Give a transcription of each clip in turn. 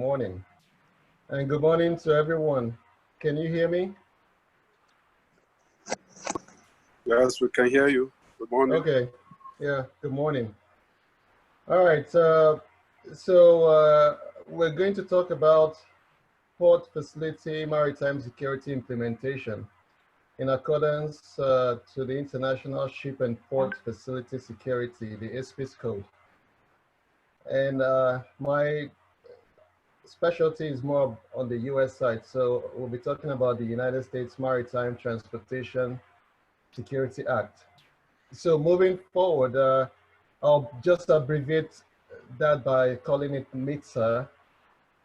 morning. And good morning to everyone. Can you hear me? Yes, we can hear you. Good morning. Okay. Yeah, good morning. All right. We're going to talk about port facility maritime security implementation in accordance to the International Ship and Port Facility Security, the ISPS code. And my specialty is more on the US side. So we'll be talking about the United States Maritime Transportation Security Act. So moving forward, I'll just abbreviate that by calling it MTSA,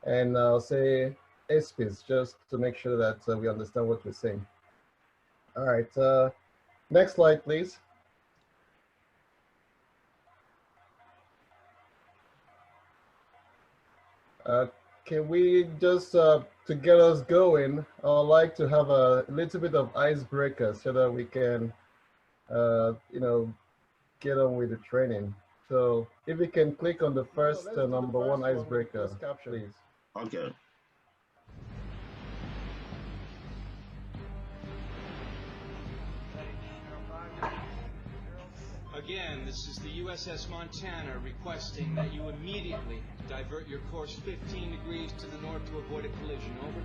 and I'll say ISPS just to make sure that we understand what we're saying. All right, next slide, please. Can we just, to get us going, I'd like to have a little bit of icebreaker so that we can, get on with the training. So if you can click on the first number one icebreaker, please. Okay. Again, this is the USS Montana requesting that you immediately divert your course 15 degrees to the north to avoid a collision. Over.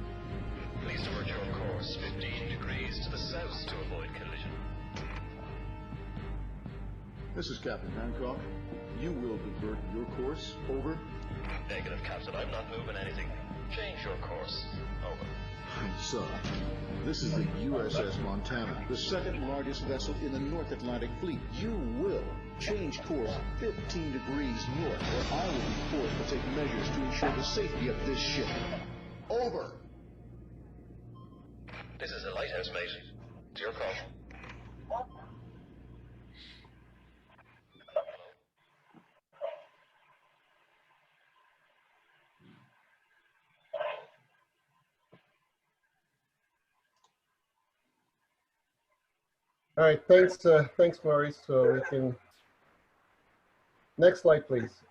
Please divert your course 15 degrees to the south to avoid collision. This is Captain Hancock. You will divert your course. Over. Negative, Captain. I'm not moving anything. Change your course. Over. Sir, this is the USS Montana, the second largest vessel in the North Atlantic Fleet. You will change course 15 degrees north, or I will be forced to take measures to ensure the safety of this ship. Over. This is a lighthouse, mate. It's your call. All right, thanks, Maurice. So we can, next slide, please.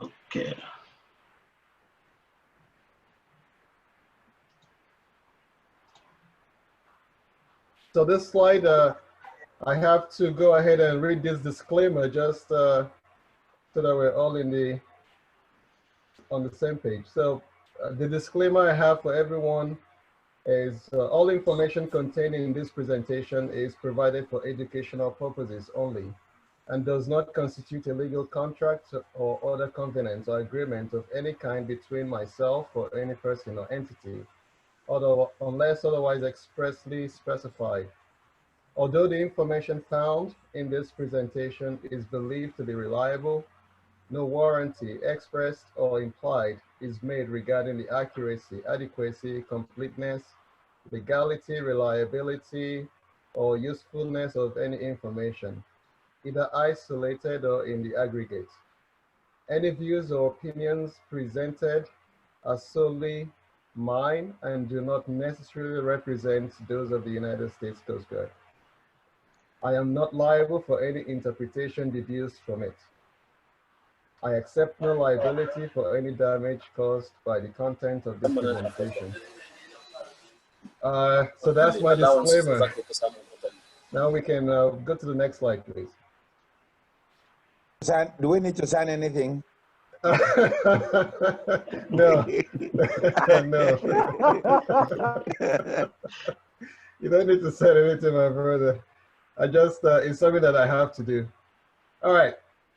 Okay. So this slide, I have to go ahead and read this disclaimer just so that we're all on the same page. So the disclaimer I have for everyone is all information contained in this presentation is provided for educational purposes only and does not constitute a legal contract or other covenant or agreement of any kind between myself or any person or entity, unless otherwise expressly specified. Although the information found in this presentation is believed to be reliable, no warranty, expressed or implied, is made regarding the accuracy, adequacy, completeness, legality, reliability, or usefulness of any information, either isolated or in the aggregate. Any views or opinions presented are solely mine and do not necessarily represent those of the United States Coast Guard. I am not liable for any interpretation deduced from it. I accept no liability for any damage caused by the content of this presentation. So that's my disclaimer. Now we can go to the next slide, please. Do we need to sign anything? No. No. You don't need to sign anything, my brother. I just, it's something that I have to do. All right.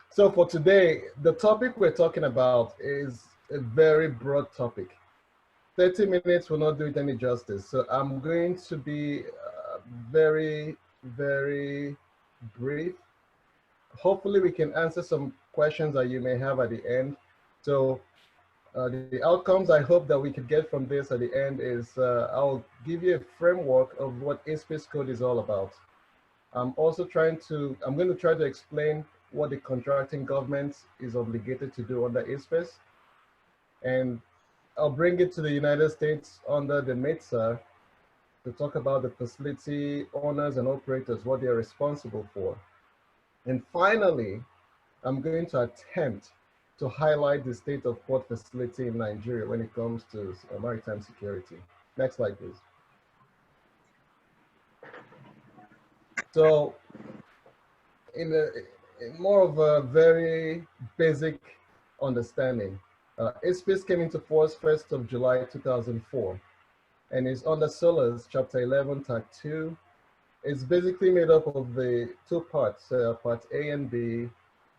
So for today, the topic we're talking about is a very broad topic. 30 minutes will not do it any justice. So I'm going to be very, very brief. Hopefully we can answer some questions that you may have at the end. So the outcomes I hope that we could get from this at the end is I'll give you a framework of what ISPS code is all about. I'm going to try to explain what the contracting government is obligated to do under ISPS. And I'll bring it to the United States under the MTSA to talk about the facility owners and operators, what they're responsible for. And finally, I'm going to attempt to highlight the state of port facility in Nigeria when it comes to maritime security. Next slide, please. So in more of a very basic understanding, ISPS came into force 1st of July 2004 and is under SOLAS Chapter 11, Tag 2. It's basically made up of the two parts, Part A and B.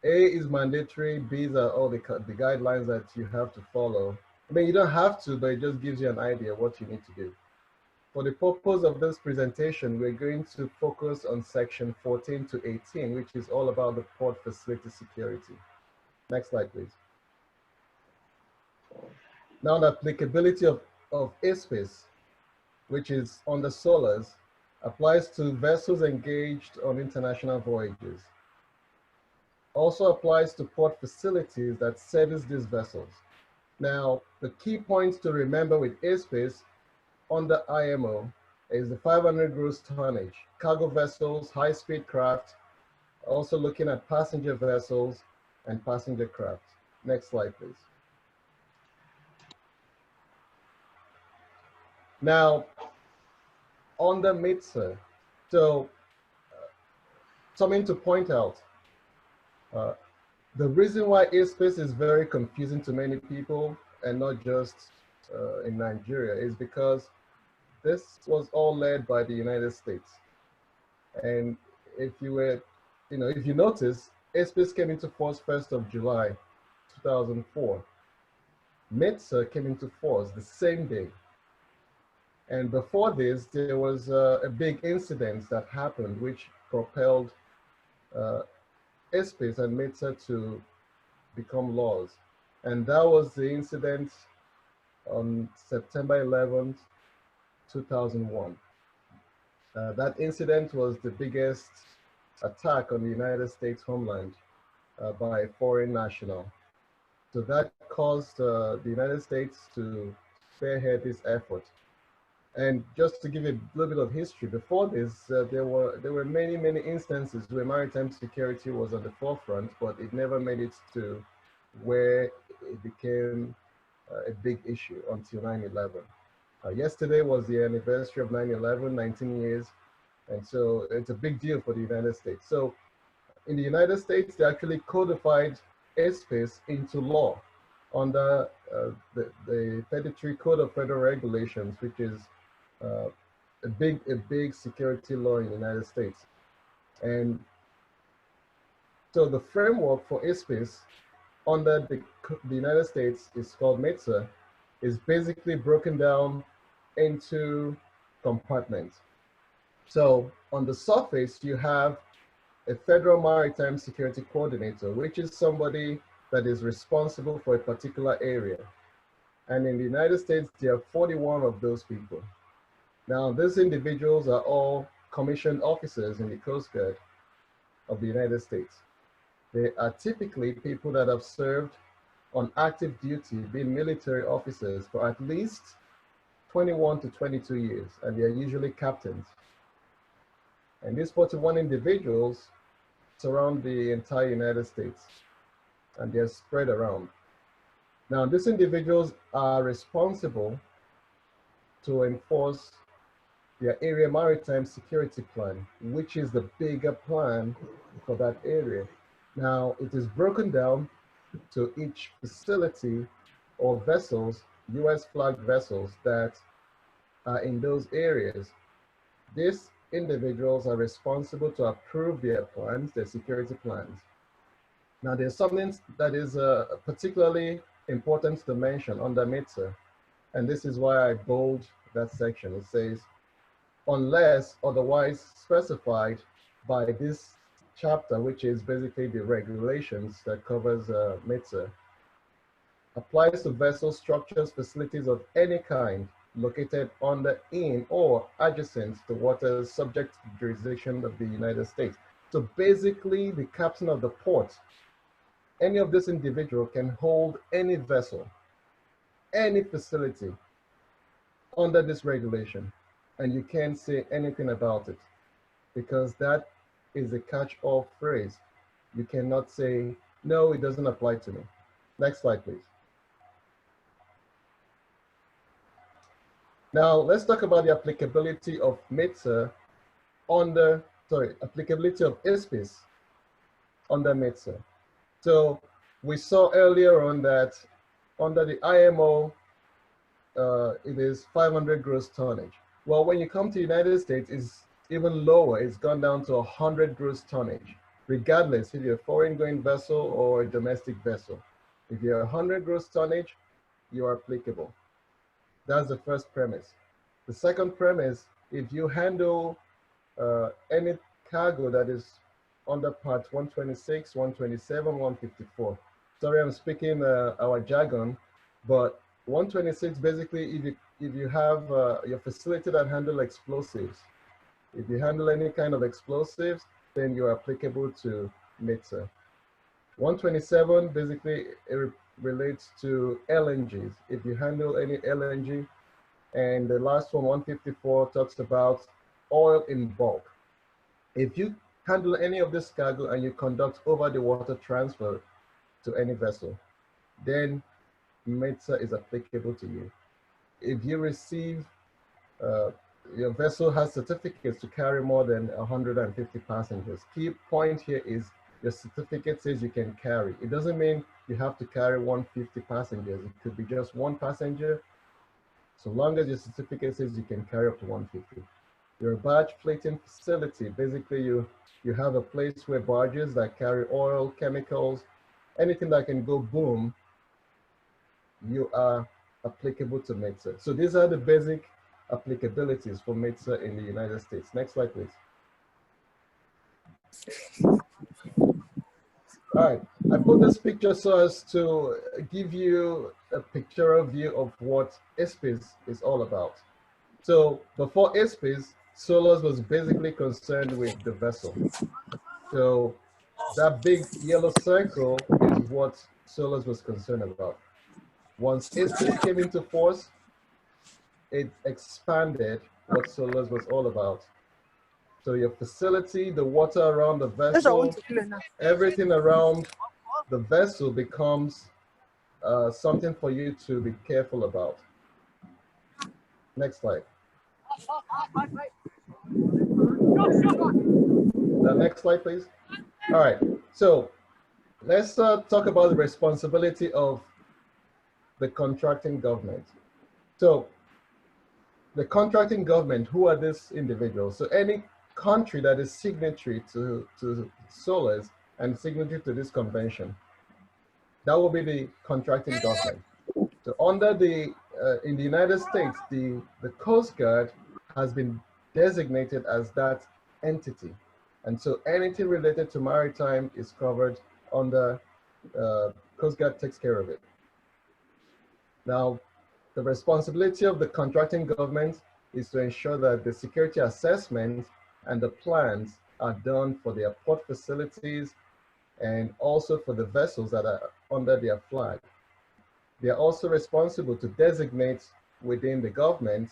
A is mandatory, B's are all the guidelines that you have to follow. I mean, you don't have to, but it just gives you an idea of what you need to do. For the purpose of this presentation, we're going to focus on section 14 to 18, which is all about the port facility security. Next slide, please. Now, the applicability of ISPS, which is under SOLAS, applies to vessels engaged on international voyages. Also applies to port facilities that service these vessels. Now, the key points to remember with ISPS under IMO is the 500 gross tonnage, cargo vessels, high-speed craft, also looking at passenger vessels and passenger craft. Next slide, please. Now, under MTSA, so something to point out, the reason why ISPS is very confusing to many people, and not just in Nigeria, is because this was all led by the United States. And if you notice, ISPS came into force 1st of July 2004. MTSA came into force the same day. And before this, there was a big incident that happened which propelled ISPS and MTSA to become laws. And that was the incident on September 11th, 2001. That incident was the biggest attack on the United States homeland by a foreign national. So that caused the United States to spearhead this effort. And just to give you a little bit of history, before this, there were many instances where maritime security was on the forefront, but it never made it to where it became a big issue until 9/11. Yesterday was the anniversary of 9/11, 19 years, and so it's a big deal for the United States. So in the United States, they actually codified ISPS into law under the 33 Code of Federal Regulations, which is a big security law in the United States. And so the framework for ISPS under the United States is called MTSA, is basically broken down into compartments. So on the surface, you have a Federal Maritime Security Coordinator, which is somebody that is responsible for a particular area. And in the United States, there are 41 of those people. Now, these individuals are all commissioned officers in the Coast Guard of the United States. They are typically people that have served on active duty, being military officers for at least 21 to 22 years, and they are usually captains. And these 41 individuals surround the entire United States, and they're spread around. Now, these individuals are responsible to enforce their area maritime security plan, which is the bigger plan for that area. Now, it is broken down to each facility or vessels, US flagged vessels that are in those areas. These individuals are responsible to approve their plans, their security plans. Now, there's something that is particularly important to mention under MTSA, and this is why I bold that section. It says, unless otherwise specified by this chapter, which is basically the regulations that covers MTSA, applies to vessel structures, facilities of any kind located under, in, or adjacent to waters subject to the jurisdiction of the United States. So basically, the captain of the port, any of this individual can hold any vessel, any facility under this regulation, and you can't say anything about it because that is a catch-all phrase. You cannot say, no, it doesn't apply to me. Next slide, please. Now, let's talk about the applicability of MTSA applicability of ISPS under MTSA. So we saw earlier on that under the IMO, it is 500 gross tonnage. Well, when you come to the United States, it's even lower. It's gone down to 100 gross tonnage, regardless if you're a foreign going vessel or a domestic vessel. If you're 100 gross tonnage, you are applicable. That's the first premise. The second premise, if you handle any cargo that is under part 126, 127, 154. Sorry, I'm speaking our jargon, but 126, basically, if you have your facility that handle explosives, if you handle any kind of explosives, then you're applicable to MTSA. 127, basically, it relates to LNGs. If you handle any LNG, and the last one, 154, talks about oil in bulk. If you handle any of this cargo and you conduct over the water transfer to any vessel, then MTSA is applicable to you. If you receive, your vessel has certificates to carry more than 150 passengers. Key point here is your certificate says you can carry. It doesn't mean you have to carry 150 passengers. It could be just one passenger, so long as your certificate says you can carry up to 150. You're a barge fleeting facility. Basically, you have a place where barges that carry oil, chemicals, anything that can go boom, you are applicable to MTSA. So these are the basic applicabilities for MTSA in the United States. Next slide, please. All right, I put this picture so as to give you a pictorial view of what ISPS is all about. So before ISPS, SOLAS was basically concerned with the vessel. So that big yellow circle is what SOLAS was concerned about. Once ISPS came into force, it expanded what SOLAS was all about. So your facility, the water around the vessel, everything around the vessel becomes something for you to be careful about. Next slide. The next slide, please. All right, so let's talk about the responsibility of the contracting government. So the contracting government, who are these individuals? So any country that is signatory to SOLAS and signatory to this convention, that will be the contracting government. So under the, in the United States, the Coast Guard has been designated as that entity. And so anything related to maritime is covered under, Coast Guard takes care of it. Now, the responsibility of the contracting government is to ensure that the security assessment and the plans are done for their port facilities and also for the vessels that are under their flag. They are also responsible to designate within the government,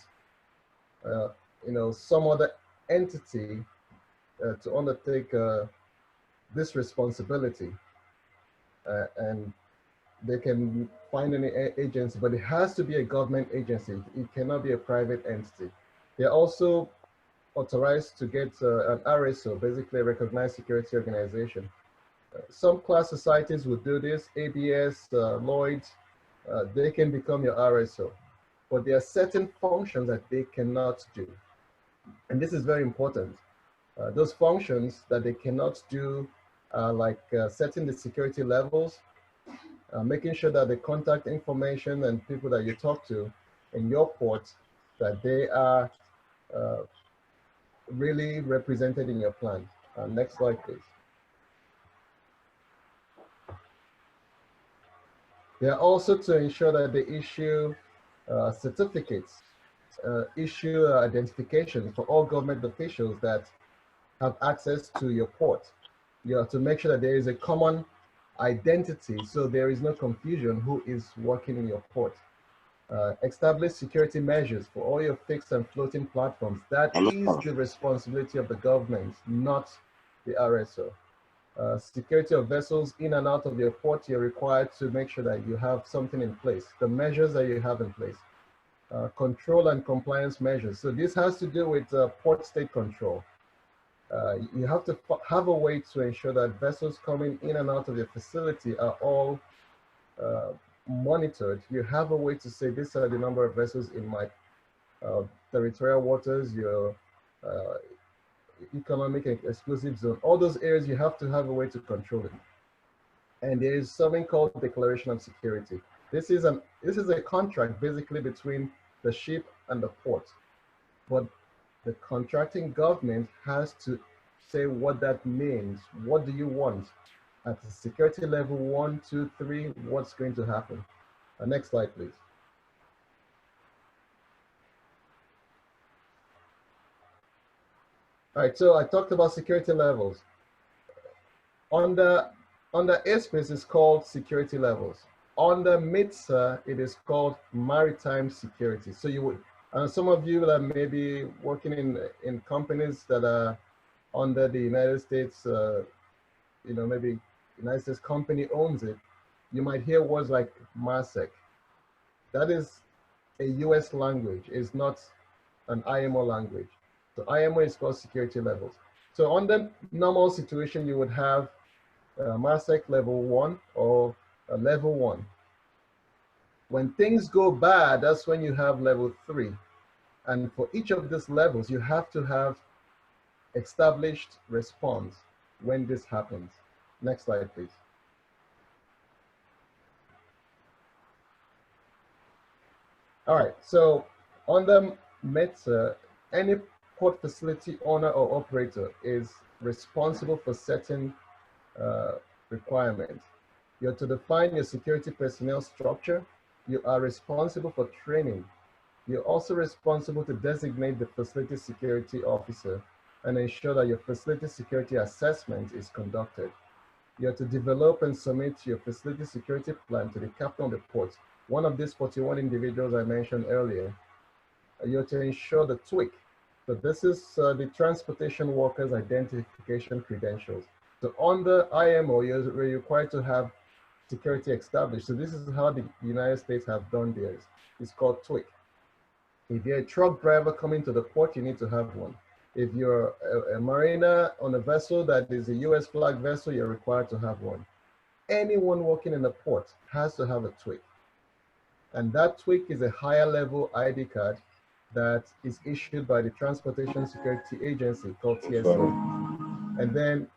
some other entity to undertake this responsibility. And they can find any agency, but it has to be a government agency. It cannot be a private entity. They're also authorized to get an RSO, basically a recognized security organization. Some class societies will do this, ABS, Lloyds, they can become your RSO, but there are certain functions that they cannot do. And this is very important. Those functions that they cannot do are like setting the security levels, making sure that the contact information and people that you talk to in your port, that they are really represented in your plan. Next slide, please. They are also to ensure that they issue certificates, issue identification for all government officials that have access to your port. You have to make sure that there is a common identity so there is no confusion who is working in your port. Establish security measures for all your fixed and floating platforms. That is the responsibility of the government, not the RSO. security of vessels in and out of your port, you're required to make sure that you have something in place, the measures that you have in place. Control and compliance measures. So this has to do with port state control. You have to have a way to ensure that vessels coming in and out of your facility are all monitored. You have a way to say, these are the number of vessels in my territorial waters, your economic and exclusive zone. All those areas, you have to have a way to control it. And there is something called declaration of security. This is a contract basically between the ship and the port. But the contracting government has to say what that means. What do you want? At the security level 1, 2, 3, what's going to happen? Next slide, please. All right, so I talked about security levels. Under ISPS, it's called security levels. Under MTSA, it is called maritime security. So you would, some of you that may be working in companies that are under the United States, maybe United States company owns it, you might hear words like MARSEC. That is a US language, it's not an IMO language. So IMO is called security levels. So under normal situation, you would have MARSEC level 1 or level 1. When things go bad, that's when you have level 3. And for each of these levels, you have to have established response when this happens. Next slide, please. All right, so under MTSA, any port facility owner or operator is responsible for certain requirements. You're to define your security personnel structure. You are responsible for training. You're also responsible to designate the facility security officer and ensure that your facility security assessment is conducted. You're to develop and submit your facility security plan to the captain of the port, one of these 41 individuals I mentioned earlier. You're to ensure the TWIC. So this is the Transportation Workers Identification Credentials. So under IMO, you're required to have security established. So this is how the United States have done theirs. It's called TWIC. If you're a truck driver coming to the port, you need to have one. If you're a mariner on a vessel that is a US flag vessel, you're required to have one. Anyone working in the port has to have a TWIC. And that TWIC is a higher level ID card that is issued by the Transportation Security Agency called TSA. And then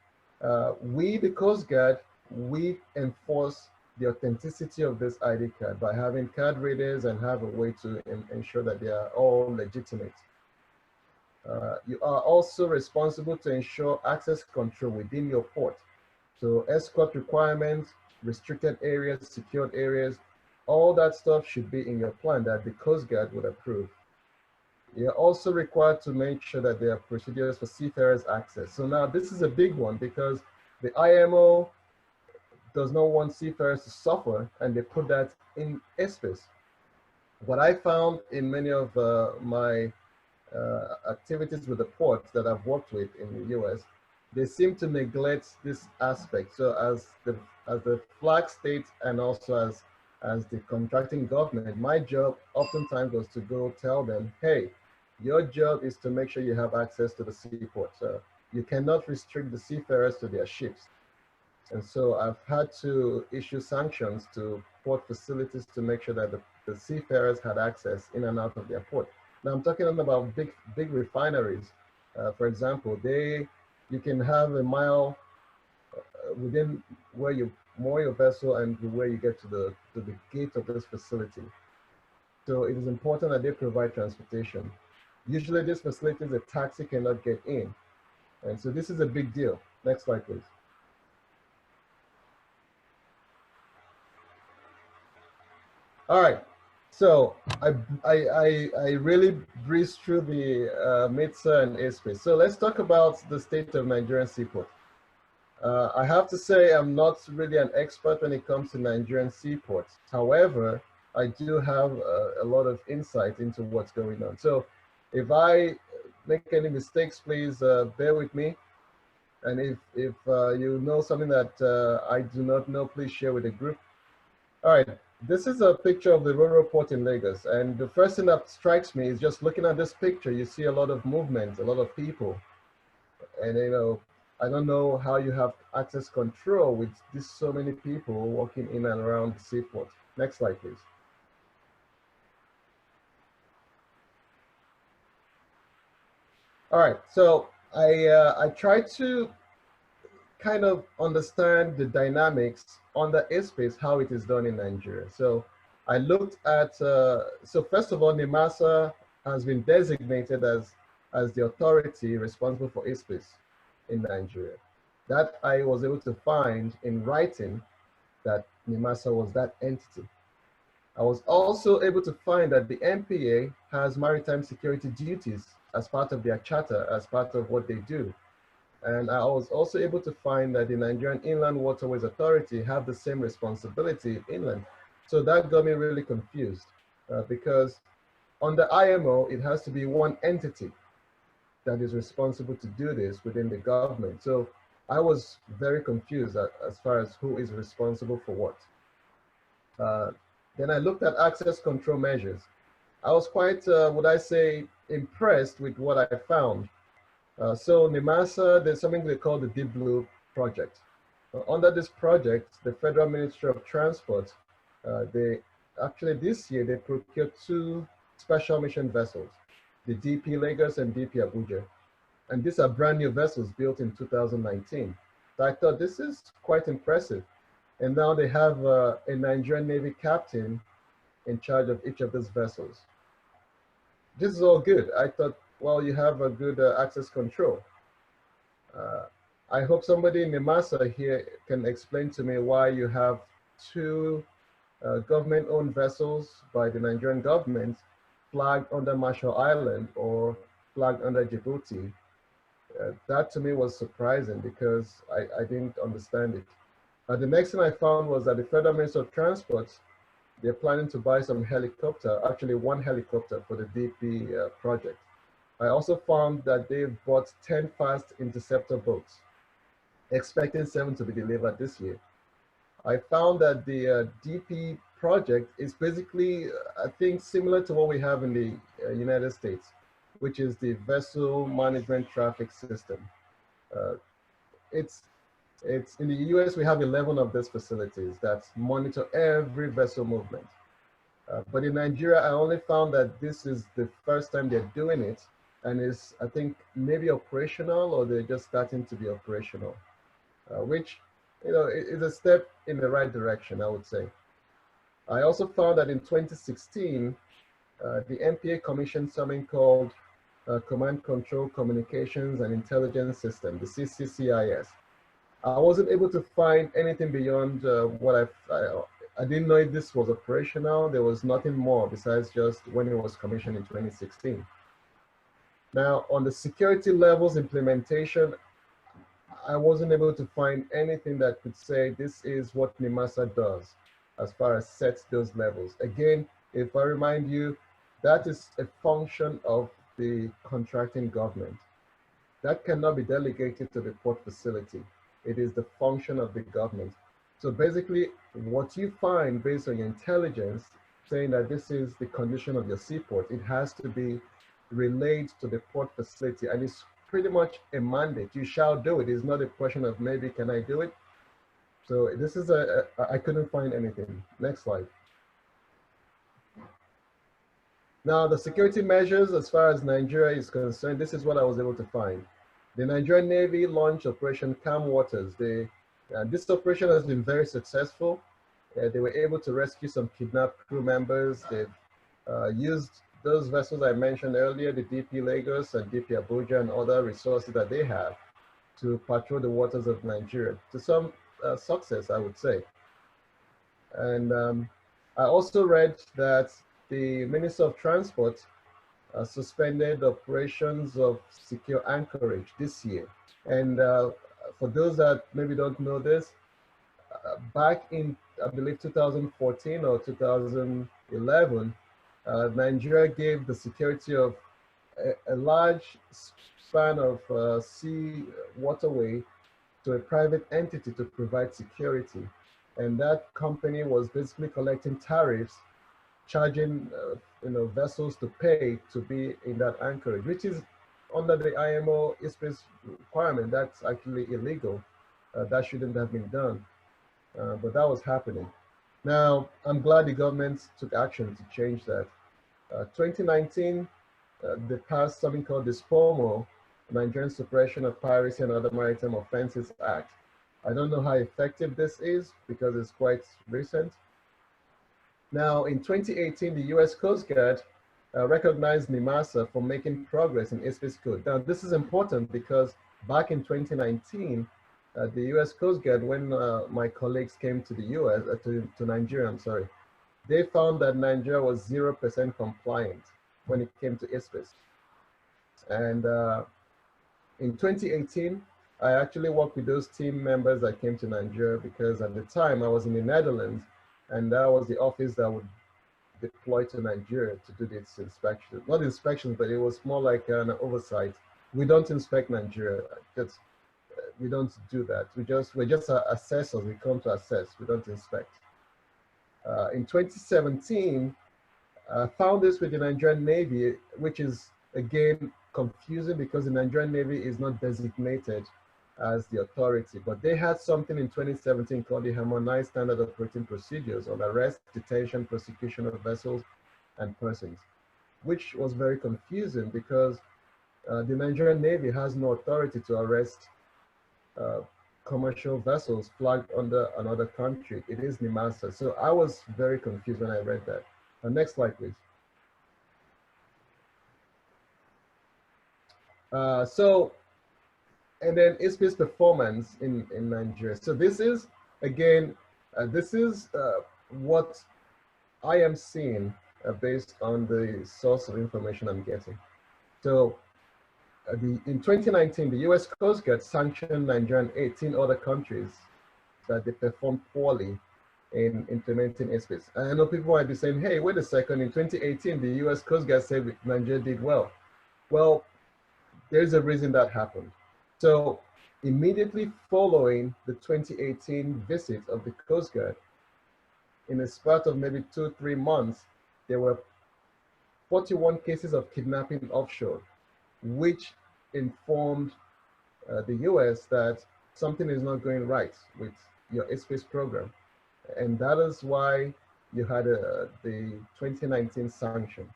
we, the Coast Guard, we enforce the authenticity of this ID card by having card readers and have a way to ensure that they are all legitimate. You are also responsible to ensure access control within your port. So escort requirements, restricted areas, secured areas, all that stuff should be in your plan that the Coast Guard would approve. You're also required to make sure that there are procedures for seafarers access. So now this is a big one because the IMO does not want seafarers to suffer, and they put that in ISPS. What I found in many of my activities with the ports that I've worked with in the US, they seem to neglect this aspect. So as the flag state and also as the contracting government, my job oftentimes was to go tell them, hey, your job is to make sure you have access to the seaport. So you cannot restrict the seafarers to their ships. And so I've had to issue sanctions to port facilities to make sure that the seafarers had access in and out of their port. Now I'm talking about big refineries. For example, you can have a mile within where you moor your vessel and where you get to the gate of this facility. So it is important that they provide transportation. Usually these facilities, a taxi cannot get in. And so this is a big deal. Next slide, please. All right, so I really breezed through the MTSA and ISPS. So let's talk about the state of Nigerian seaport. I have to say I'm not really an expert when it comes to Nigerian seaports. However, I do have a lot of insight into what's going on. So if I make any mistakes, please bear with me. And if you know something that I do not know, please share with the group. All right, this is a picture of the Roro Port in Lagos. And the first thing that strikes me is just looking at this picture, you see a lot of movement, a lot of people. And I don't know how you have access control with this so many people walking in and around the seaport. Next slide, please. All right, so I tried to kind of understand the dynamics on the airspace, how it is done in Nigeria. So I looked at, so first of all, NIMASA has been designated as the authority responsible for airspace in Nigeria. That I was able to find in writing that NIMASA was that entity. I was also able to find that the MPA has maritime security duties as part of their charter, as part of what they do. And I was also able to find that the Nigerian Inland Waterways Authority have the same responsibility inland. So that got me really confused because on the IMO, it has to be one entity that is responsible to do this within the government. So I was very confused as far as who is responsible for what. Then I looked at access control measures. I was quite, would I say, impressed with what I found. So NIMASA, there's something they call the Deep Blue Project. Under this project, the Federal Ministry of Transport, they actually this year, they procured 2 special mission vessels, the DP Lagos and DP Abuja. And these are brand new vessels built in 2019. So I thought this is quite impressive. And now they have a Nigerian Navy captain in charge of each of these vessels. This is all good. I thought, well, you have a good access control. I hope somebody in NIMASA here can explain to me why you have 2 government-owned vessels by the Nigerian government flagged under Marshall Island or flagged under Djibouti. That to me was surprising because I didn't understand it. The next thing I found was that the Federal Ministry of Transport, they're planning to buy some helicopter, actually 1 helicopter for the DP project. I also found that they've bought 10 fast interceptor boats, expecting 7 to be delivered this year. I found that the DP project is basically, I think, similar to what we have in the United States, which is the Vessel Management Traffic System. It's in the US, we have 11 of these facilities that monitor every vessel movement. But in Nigeria, I only found that this is the first time they're doing it, and is, I think, maybe operational, or they're just starting to be operational, which, is a step in the right direction, I would say. I also found that in 2016, the MPA commissioned something called Command Control Communications and Intelligence System, the CCCIS. I wasn't able to find anything beyond what I didn't know if this was operational. There was nothing more besides just when it was commissioned in 2016. Now, on the security levels implementation, I wasn't able to find anything that could say this is what NIMASA does as far as sets those levels. Again, if I remind you, that is a function of the contracting government. That cannot be delegated to the port facility. It is the function of the government. So basically, what you find based on your intelligence, saying that this is the condition of your seaport, it has to be relayed to the port facility, and it's pretty much a mandate. You shall do it. It's not a question of maybe can I do it. So this is I couldn't find anything. Next slide. Now the security measures as far as Nigeria is concerned, this is what I was able to find. The Nigerian Navy launched Operation Calm Waters. This operation has been very successful. They were able to rescue some kidnapped crew members. They've used those vessels I mentioned earlier, the DP Lagos and DP Abuja and other resources that they have to patrol the waters of Nigeria to some success, I would say. And I also read that the Minister of Transport suspended operations of secure anchorage this year. And for those that maybe don't know this, back in, I believe, 2014 or 2011, Nigeria gave the security of a large span of sea waterway to a private entity to provide security. And that company was basically collecting tariffs, charging vessels to pay to be in that anchorage, which is under the IMO ISPS requirement. That's actually illegal. That shouldn't have been done, but that was happening. Now, I'm glad the government took action to change that. 2019, they passed something called the SPOMO, Nigerian Suppression of Piracy and Other Maritime Offenses Act. I don't know how effective this is because it's quite recent. Now, in 2018, the U.S. Coast Guard recognized NIMASA for making progress in ISPS code. Now, this is important because back in 2019, the U.S. Coast Guard, when my colleagues came to the U.S., to Nigeria, I'm sorry, they found that Nigeria was 0% compliant when it came to ISPS. And in 2018, I actually worked with those team members that came to Nigeria because at the time I was in the Netherlands, and that was the office that would deploy to Nigeria to do this inspection. Not inspections, but it was more like an oversight. We don't inspect Nigeria. We don't do that. We're just assessors. We come to assess. We don't inspect. In 2017, I found this with the Nigerian Navy, which is again confusing because the Nigerian Navy is not designated as the authority, but they had something in 2017 called the Harmonized Standard Operating Procedures on Arrest, Detention, Prosecution of Vessels and Persons, which was very confusing because the Nigerian Navy has no authority to arrest commercial vessels flagged under another country. It is NIMASA. So I was very confused when I read that. Next slide, please. And then ISPS performance in Nigeria. So this is, again, this is what I am seeing based on the source of information I'm getting. So in 2019, the US Coast Guard sanctioned Nigeria and 18 other countries that they performed poorly in implementing ISPS. And I know people might be saying, hey, wait a second, in 2018, the US Coast Guard said Nigeria did well. Well, there's a reason that happened. So immediately following the 2018 visit of the Coast Guard, in a spurt of maybe 2-3 months, there were 41 cases of kidnapping offshore, which informed the US that something is not going right with your ISPS program. And that is why you had the 2019 sanction.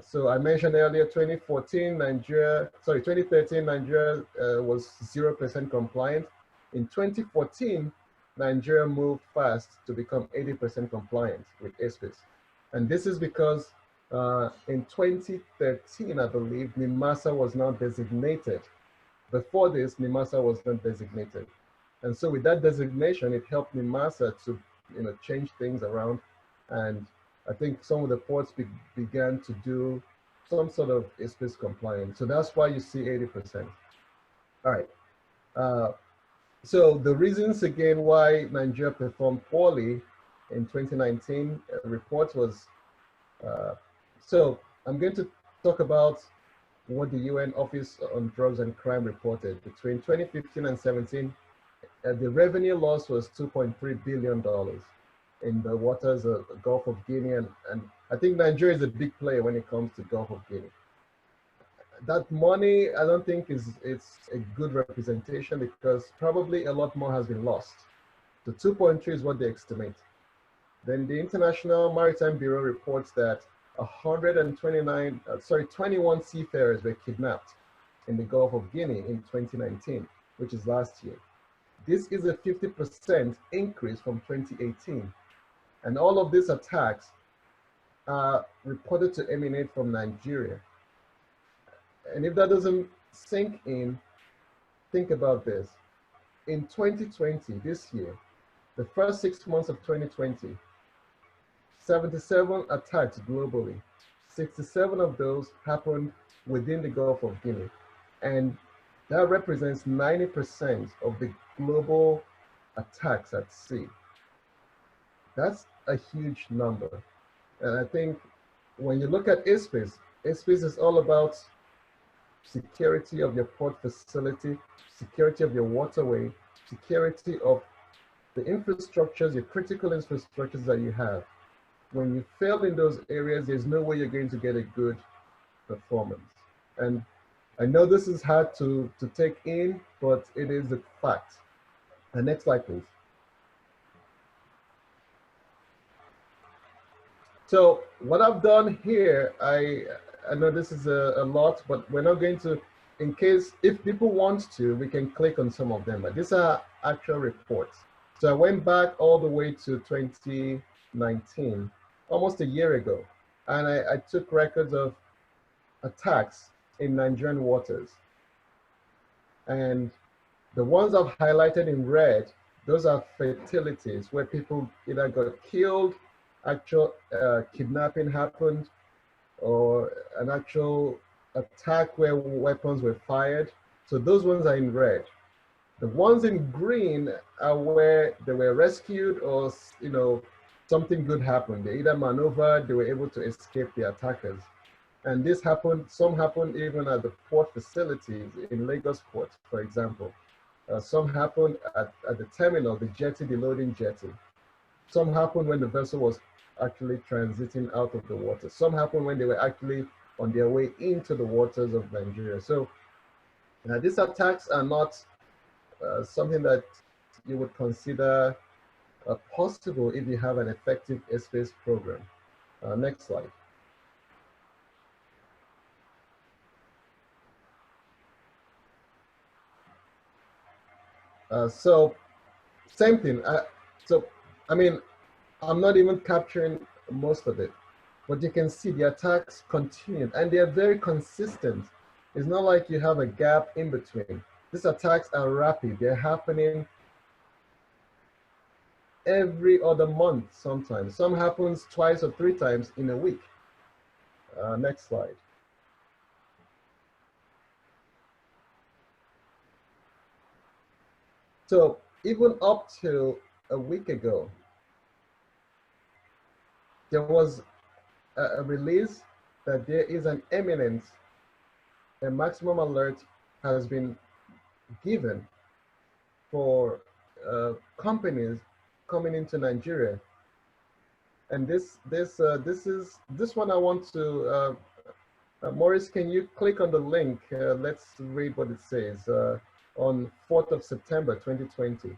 So I mentioned earlier, 2013, Nigeria was 0% compliant. In 2014, Nigeria moved fast to become 80% compliant with ISPS. And this is because in 2013, I believe, NIMASA was now designated. Before this, NIMASA was not designated. And so with that designation, it helped NIMASA to change things around. And I think some of the ports began to do some sort of ISPS compliance. So that's why you see 80%. All right. So the reasons again why Nigeria performed poorly in 2019 report was, so I'm going to talk about what the UN Office on Drugs and Crime reported. Between 2015 and 17, the revenue loss was $2.3 billion in the waters of the Gulf of Guinea. And I think Nigeria is a big player when it comes to Gulf of Guinea. That money, I don't think it's a good representation because probably a lot more has been lost. The 2.3 is what they estimate. Then the International Maritime Bureau reports that 21 seafarers were kidnapped in the Gulf of Guinea in 2019, which is last year. This is a 50% increase from 2018. And all of these attacks are reported to emanate from Nigeria. And if that doesn't sink in, think about this. In 2020, this year, the first 6 months of 2020, 77 attacks globally. 67 of those happened within the Gulf of Guinea. And that represents 90% of the global attacks at sea. That's a huge number. And I think when you look at ISPS, ISPS is all about security of your port facility, security of your waterway, security of the infrastructures, your critical infrastructures that you have. When you fail in those areas, there's no way you're going to get a good performance. And I know this is hard to take in, but it is a fact. And next slide, please. So what I've done here, I know this is a lot, but we're not going to, in case, if people want to, we can click on some of them, but these are actual reports. So I went back all the way to 2019, almost a year ago, and I took records of attacks in Nigerian waters. And the ones I've highlighted in red, those are fatalities where people either got killed, actual kidnapping happened, or an actual attack where weapons were fired. So those ones are in red. The ones in green are where they were rescued or, you know, something good happened. They either maneuvered, they were able to escape the attackers. And this happened, some happened even at the port facilities in Lagos port, for example. Some happened at the terminal, the jetty, the loading jetty. Some happened when the vessel was actually transiting out of the water. Some happened when they were actually on their way into the waters of Nigeria. So these attacks are not something that you would consider possible if you have an effective airspace program. Next slide. So same thing. I mean, I'm not even capturing most of it, but you can see the attacks continued and they are very consistent. It's not like you have a gap in between. These attacks are rapid. They're happening every other month sometimes. Some happens twice or three times in a week. Next slide. So even up to a week ago, there was a release that there is an imminent, a maximum alert has been given for companies coming into Nigeria. And this one I want to, Maurice, can you click on the link? Let's read what it says. On 4th of September, 2020.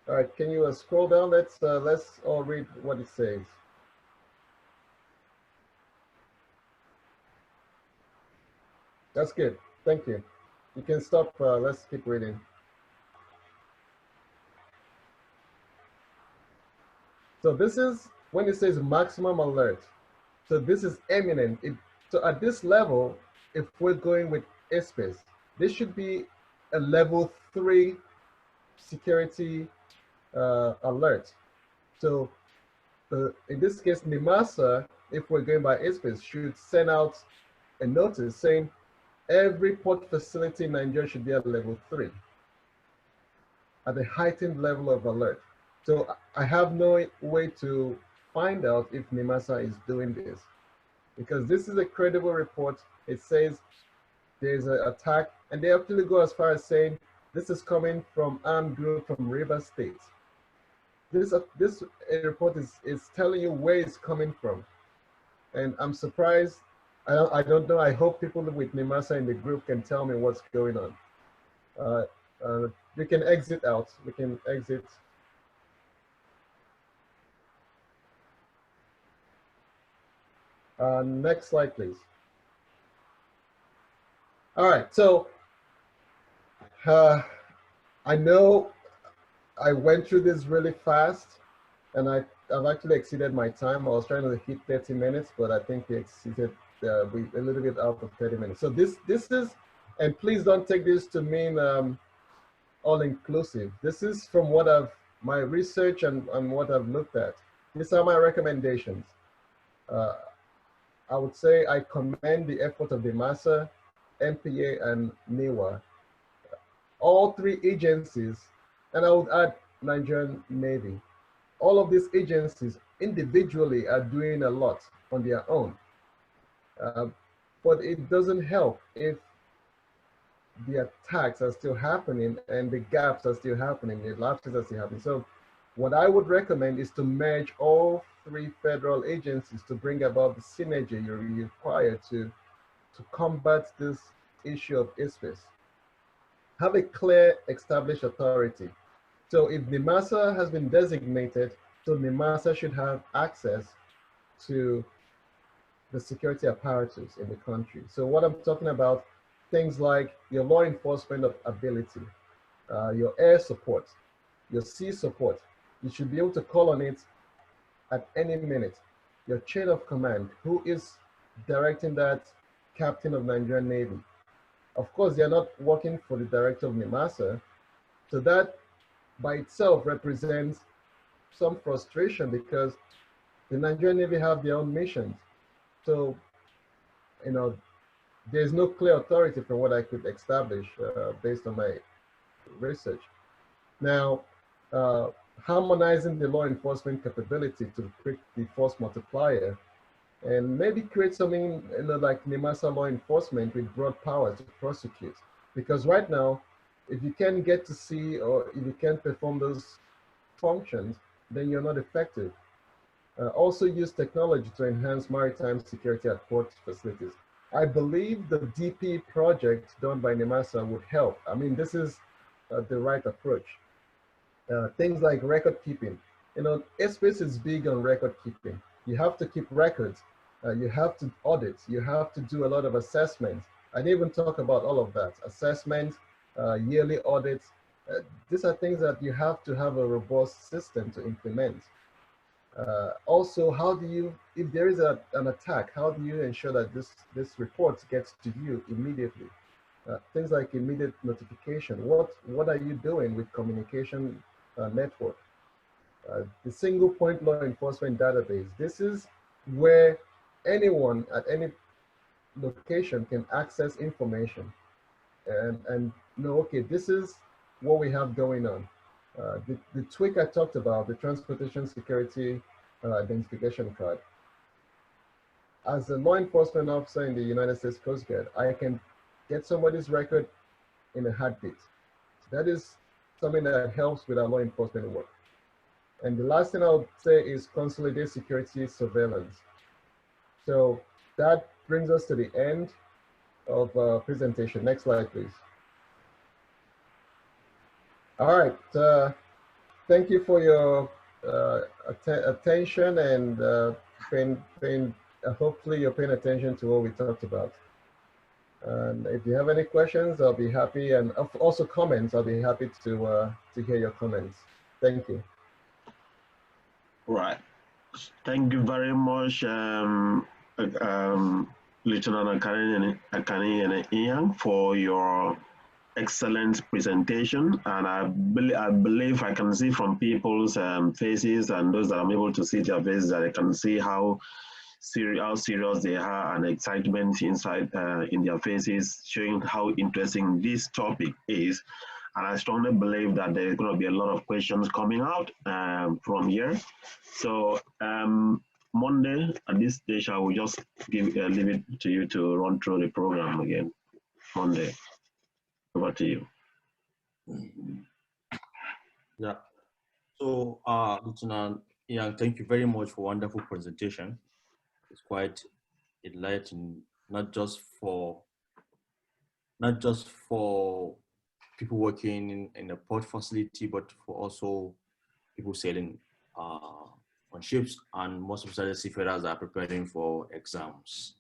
All right, can you scroll down? Let's all read what it says. That's good, thank you. You can stop, let's keep reading. So this is when it says maximum alert. So this is imminent. So at this level, if we're going with airspace, this should be a level 3 security alert. So in this case, NIMASA, if we're going by airspace, should send out a notice saying every port facility in Nigeria should be at level 3, at a heightened level of alert. So I have no way to find out if NIMASA is doing this, because this is a credible report. It says there's an attack, and they actually go as far as saying this is coming from armed group from Rivers State. This report is telling you where it's coming from, and I'm surprised. I don't know. I hope people with NIMASA in the group can tell me what's going on. We can exit out. We can exit. Next slide, please. All right. So I know I went through this really fast, and I've actually exceeded my time. I was trying to hit 30 minutes, but I think we exceeded a little bit out of 30 minutes. So this is, and please don't take this to mean all-inclusive. This is from what my research and what I've looked at. These are my recommendations. I would say I commend the effort of the MTSA, MPA, and NIWA. All three agencies, and I would add Nigerian Navy. All of these agencies individually are doing a lot on their own. But it doesn't help if the attacks are still happening and the gaps are still happening, the lapses are still happening. So what I would recommend is to merge all three federal agencies to bring about the synergy you require to combat this issue of ISPS. Have a clear established authority. So if NIMASA has been designated, so NIMASA should have access to the security apparatus in the country. So what I'm talking about, things like your law enforcement ability, your air support, your sea support, you should be able to call on it at any minute. Your chain of command, who is directing that captain of Nigerian Navy? Of course, they're not working for the director of NIMASA, so that by itself represents some frustration because the Nigerian Navy have their own missions. So, you know, there's no clear authority from what I could establish based on my research. Now, harmonizing the law enforcement capability to create the force multiplier and maybe create something, you know, like NIMASA law enforcement with broad powers to prosecute. Because right now, if you can't get to see or if you can't perform those functions, then you're not effective. Also use technology to enhance maritime security at port facilities. I believe the DP project done by NIMASA would help. I mean, this is the right approach. Things like record keeping. You know, airspace is big on record keeping. You have to keep records. You have to audit. You have to do a lot of assessments. I didn't even talk about all of that. Assessment, yearly audits. These are things that you have to have a robust system to implement. Also, how do you, if there is an attack, how do you ensure that this report gets to you immediately? Things like immediate notification. What are you doing with communication network? The single point law enforcement database. This is where anyone at any location can access information and know, okay, this is what we have going on. The tweak I talked about, the Transportation Security Identification Card. As a law enforcement officer in the United States Coast Guard, I can get somebody's record in a heartbeat. That is something that helps with our law enforcement work. And the last thing I would say is consolidate security surveillance. So that brings us to the end of presentation. Next slide, please. All right, thank you for your attention and hopefully you're paying attention to what we talked about. And if you have any questions, I'll be happy, and also comments, I'll be happy to hear your comments. Thank you. Right. Thank you very much, Lieutenant Akaninyene Inyang, for your excellent presentation. And I believe I can see from people's faces and those that I'm able to see their faces that I can see how serious they are and excitement inside in their faces, showing how interesting this topic is. And I strongly believe that there's going to be a lot of questions coming out from here. So Monday at this stage, I will just leave it to you to run through the program again. Monday, over to you. Yeah. So, Lieutenant Inyang, thank you very much for a wonderful presentation. It's quite enlightening, not just for people working in a port facility, but for also people sailing on ships, and most of the seafarers are preparing for exams.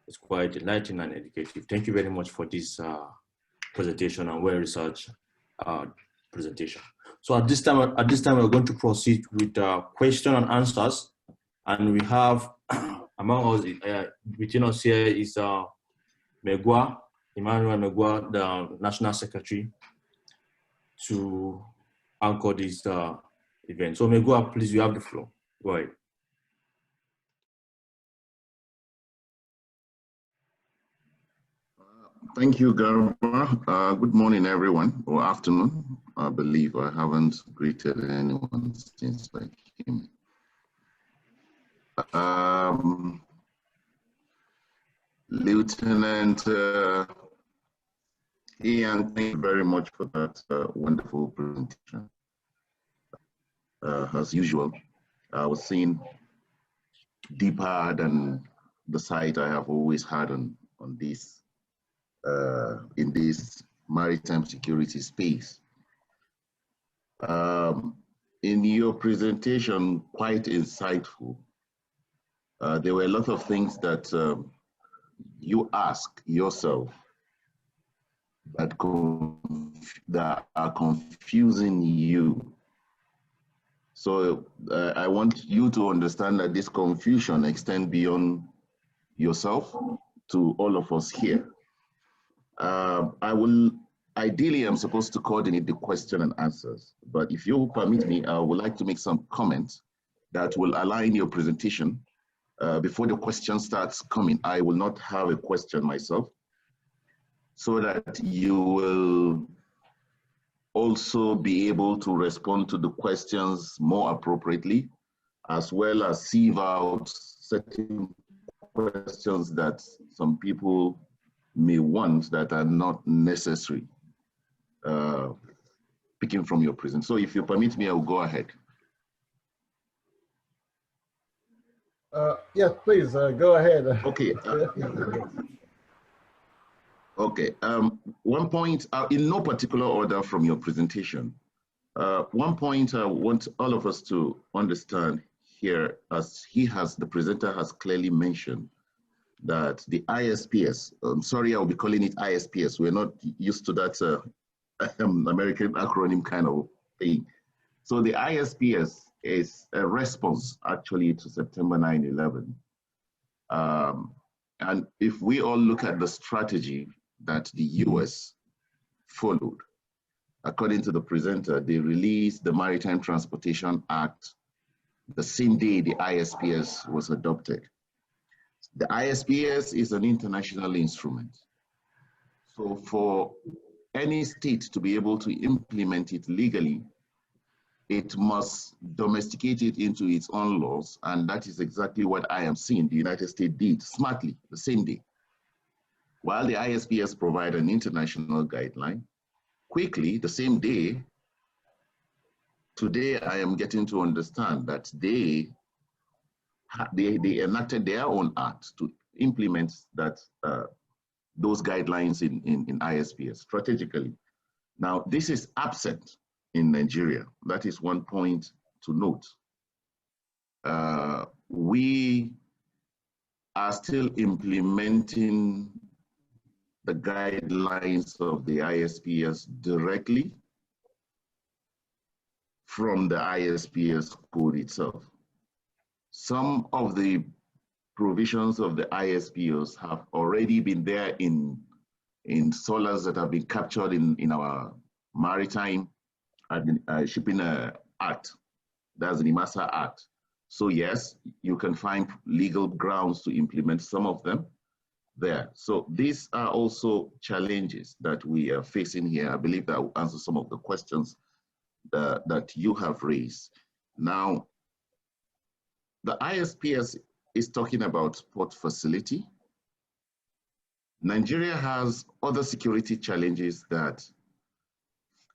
It's quite enlightening and educative. Thank you very much for this presentation and well-researched presentation. So at this time, we're going to proceed with question and answers, and we have among us, between us here is Emmanuel Megwa, the National Secretary, to anchor this event. So Megwa, please, you have the floor. Go ahead. Thank you, Garba. Good morning, everyone, or afternoon. I believe I haven't greeted anyone since I came. Lieutenant Inyang, thank you very much for that wonderful presentation. As usual, I was seeing deeper than the sight I have always had on this in this maritime security space. In your presentation, quite insightful. There were a lot of things that you ask yourself that are confusing you. So I want you to understand that this confusion extends beyond yourself to all of us here. Ideally, I'm supposed to coordinate the question and answers, but if you permit me, I would like to make some comments that will align your presentation. Before the question starts coming, I will not have a question myself, so that you will also be able to respond to the questions more appropriately, as well as sieve out certain questions that some people may want that are not necessary, picking from your present. So if you permit me, I will go ahead. Yeah, please go ahead. Okay. Okay. One point, in no particular order from your presentation, one point I want all of us to understand here, as the presenter has clearly mentioned, that the ISPS, I'm sorry, I'll be calling it ISPS. We're not used to that American acronym kind of thing. So the ISPS is a response actually to September 9/11. And if we all look at the strategy that the US followed, according to the presenter, they released the Maritime Transportation Act the same day the ISPS was adopted. The ISPS is an international instrument. So for any state to be able to implement it legally, it must domesticate it into its own laws, and that is exactly what I am seeing the United States did smartly the same day. While the ISPS provide an international guideline, quickly, the same day, today I am getting to understand that they enacted their own act to implement that those guidelines in ISPS strategically. Now, this is absent in Nigeria. That is one point to note. We are still implementing the guidelines of the ISPS directly from the ISPS code itself. Some of the provisions of the ISPS have already been there in solas that have been captured in our Maritime Shipping Act. That's the IMASA Act. So yes, you can find legal grounds to implement some of them there. So these are also challenges that we are facing here. I believe that will answer some of the questions that you have raised. Now, the ISPS is talking about port facility. Nigeria has other security challenges that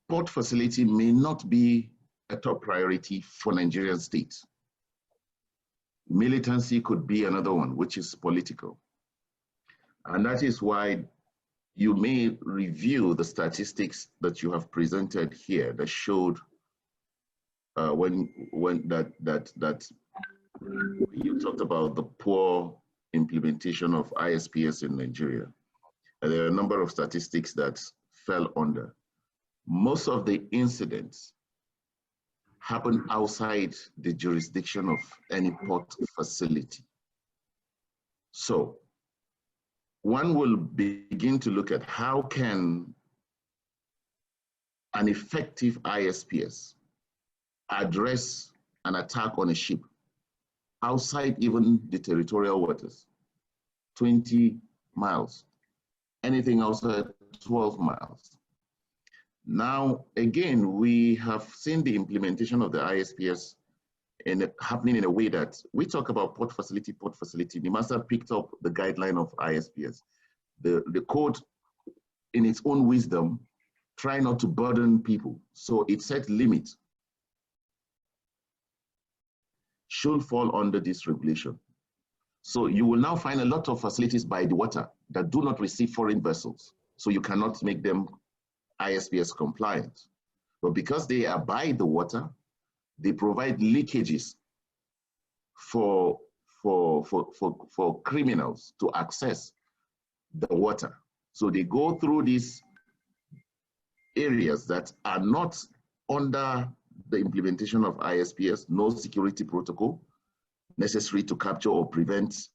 port facility may not be a top priority for Nigerian states. Militancy could be another one, which is political. And that is why you may review the statistics that you have presented here that showed when you talked about the poor implementation of ISPS in Nigeria. There are a number of statistics that fell under. Most of the incidents happen outside the jurisdiction of any port facility. So one will begin to look at how can an effective ISPS address an attack on a ship outside even the territorial waters, 20 miles, anything outside 12 miles. Now, again, we have seen the implementation of the ISPS happening in a way that we talk about port facility. NIMASA picked up the guideline of ISPS. The code, in its own wisdom, try not to burden people. So it set limits. Should fall under this regulation. So you will now find a lot of facilities by the water that do not receive foreign vessels. So you cannot make them ISPS compliant. But because they are by the water, they provide leakages for criminals to access the water. So they go through these areas that are not under the implementation of ISPS, no security protocol necessary to capture or prevent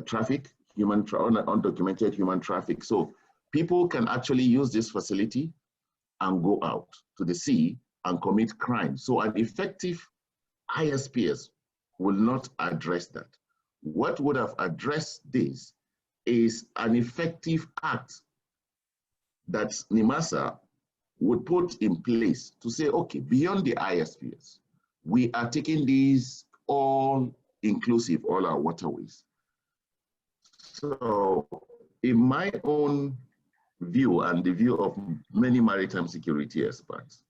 traffic, undocumented human traffic. So people can actually use this facility and go out to the sea and commit crime. So an effective ISPS will not address that. What would have addressed this is an effective act that NIMASA would put in place to say, okay, beyond the ISPS, we are taking these all inclusive, all our waterways. So in my own view and the view of many maritime security experts,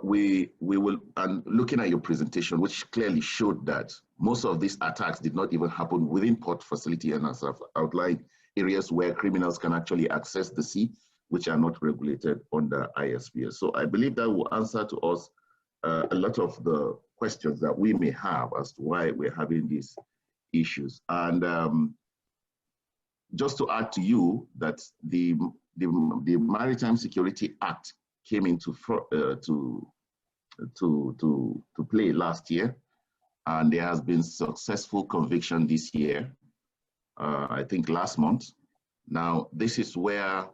we will, and looking at your presentation, which clearly showed that most of these attacks did not even happen within port facility, and as I've outlined, areas where criminals can actually access the sea, which are not regulated under ISPS. So I believe that will answer to us a lot of the questions that we may have as to why we're having these issues. And just to add to you that the Maritime Security Act came into to play last year, and there has been successful conviction this year, I think last month. Now, this is where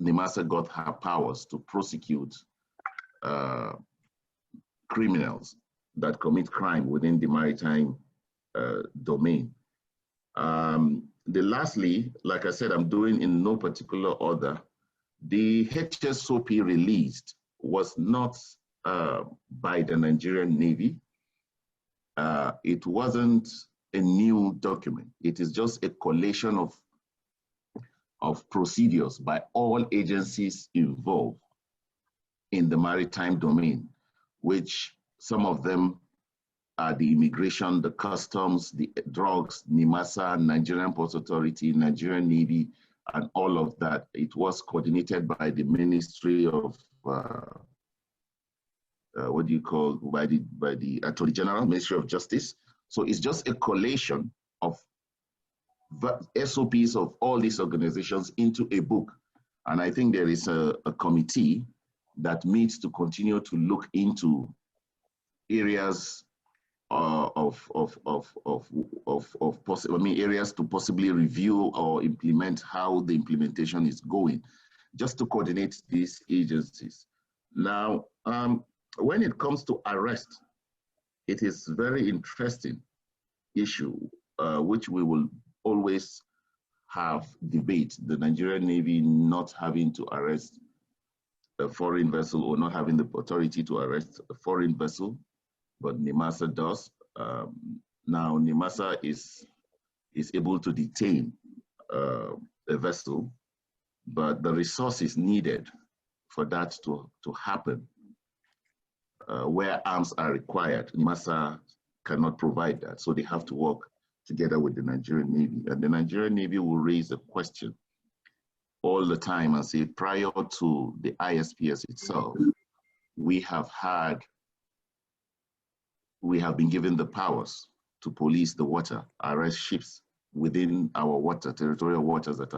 NIMASA got her powers to prosecute criminals that commit crime within the maritime domain. Lastly, like I said, I'm doing in no particular order. The HSOP released was not by the Nigerian Navy. It wasn't a new document. It is just a collation of procedures by all agencies involved in the maritime domain, which some of them are the immigration, the customs, the drugs, NIMASA, Nigerian Ports Authority, Nigerian Navy, and all of that. It was coordinated by the Ministry of, by the Attorney General, Ministry of Justice. So it's just a collation of SOPs of all these organizations into a book. And I think there is a committee that meets to continue to look into areas areas to possibly review or implement how the implementation is going, just to coordinate these agencies. Now, when it comes to arrest, it is a very interesting issue, which we will always have debate. The Nigerian Navy not having to arrest a foreign vessel or not having the authority to arrest a foreign vessel, but NIMASA does. Now NIMASA is able to detain a vessel, but the resources needed for that to happen, where arms are required, NIMASA cannot provide that. So they have to work together with the Nigerian Navy. And the Nigerian Navy will raise a question all the time and say, prior to the ISPS itself, we have been given the powers to police the water, arrest ships within our water, territorial waters that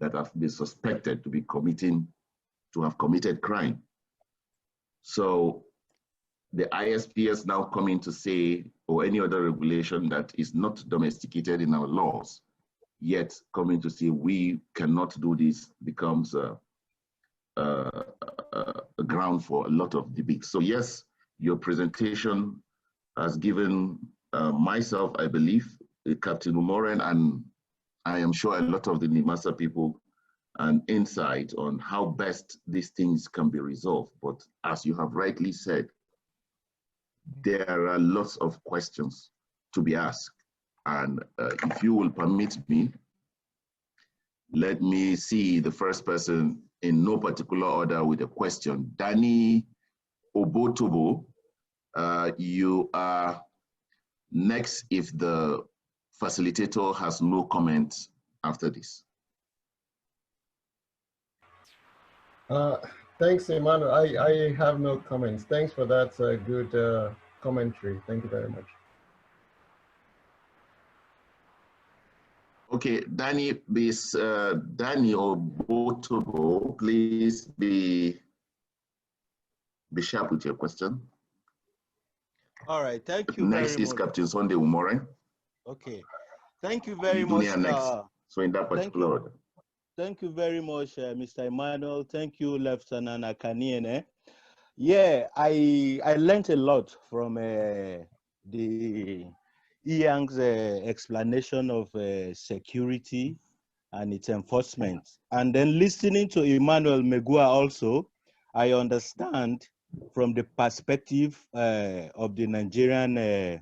have been suspected to have committed crime. So the ISPS now coming to say, or any other regulation that is not domesticated in our laws, yet coming to say we cannot do this, becomes a ground for a lot of debate. So yes, your presentation has given myself, I believe, Captain Umoren and I am sure a lot of the NIMASA people an insight on how best these things can be resolved. But as you have rightly said, there are lots of questions to be asked. And if you will permit me, let me see the first person in no particular order with a question. Danny Obotobo, you are next if the facilitator has no comments after this. Thanks, Emmanuel. I have no comments. Thanks for that good commentary. Thank you very much. Okay, Danny Obotobo, please be sharp with your question. All right, thank you Next very is much. Captain Sunday Umoren. Okay, thank you very much. So in that particular order. Thank you very much, Mr. Emmanuel. Thank you, Lieutenant Akaninyene. Yeah, I learned a lot from the Inyang's explanation of security and its enforcement. And then listening to Emmanuel Megua also, I understand from the perspective of the Nigerian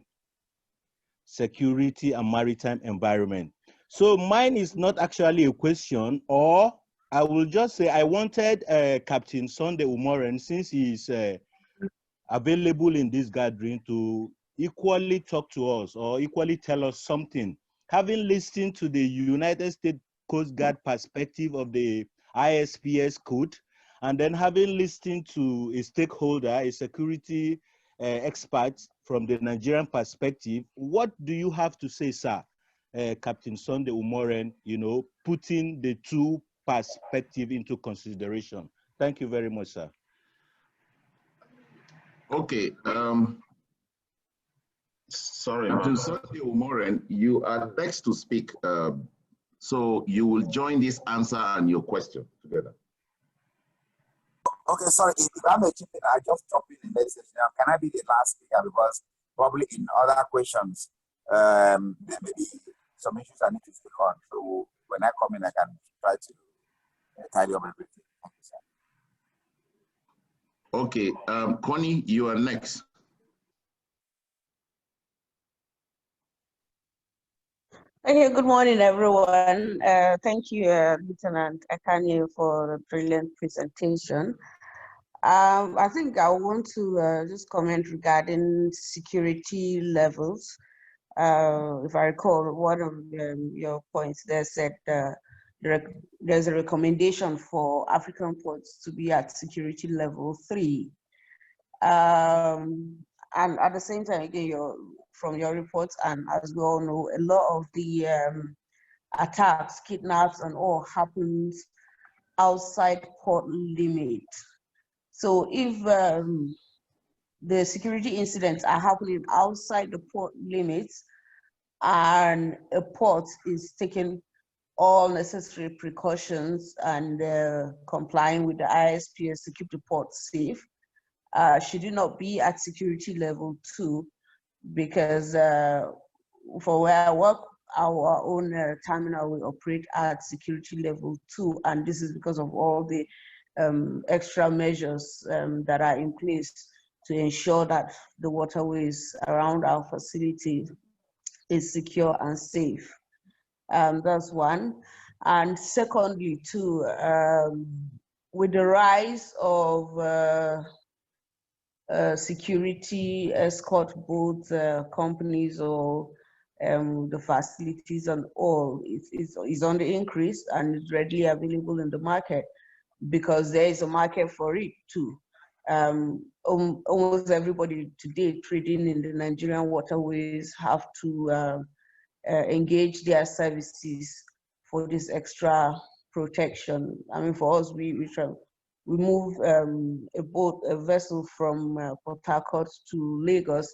security and maritime environment. So mine is not actually a question, or I will just say I wanted Captain Sunday Umoren, since he is available in this gathering, to equally talk to us or equally tell us something. Having listened to the United States Coast Guard perspective of the ISPS code, and then having listened to a stakeholder, a security expert from the Nigerian perspective, what do you have to say, sir? Captain Sunday Umoren, you know, putting the two perspectives into consideration. Thank you very much, sir. Okay. Sorry, Captain Sunday Umoren, you are next to speak. So you will join this answer and your question together. Okay, sorry, if I'm a chief, I just jump in the session. Can I be the last speaker? Because probably in other questions, there may be some issues I need to speak on. So when I come in, I can try to tidy up everything. Thank you, sir. Okay, Connie, you are next. Okay, good morning, everyone. Thank you, Lieutenant Akaninyene, for the brilliant presentation. I think I want to just comment regarding security levels. If I recall, one of your points there said there's a recommendation for African ports to be at security level 3. And at the same time, again, from your reports, and as we all know, a lot of the attacks, kidnaps, and all happens outside port limit. So if the security incidents are happening outside the port limits, and a port is taking all necessary precautions and complying with the ISPS to keep the port safe, should it not be at security level 2? Because for where I work, our own terminal will operate at security level 2, and this is because of all the extra measures that are in place to ensure that the waterways around our facility is secure and safe. That's one. And secondly, too, with the rise of security escort boat companies or the facilities and all is on the increase and is readily available in the market, because there is a market for it too. Almost everybody today trading in the Nigerian waterways have to engage their services for this extra protection. I mean, for us, we move a vessel from Port Harcourt to Lagos,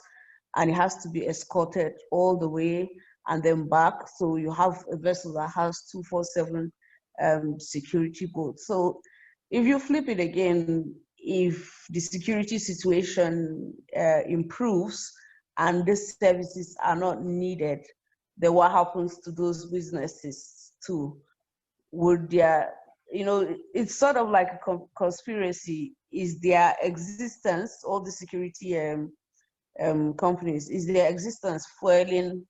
and it has to be escorted all the way and then back. So you have a vessel that has 24/7 security boats. So if you flip it again, if the security situation improves and these services are not needed, then what happens to those businesses? too, would their, you know, it's sort of like a conspiracy. Is their existence, all the security companies, is their existence fueling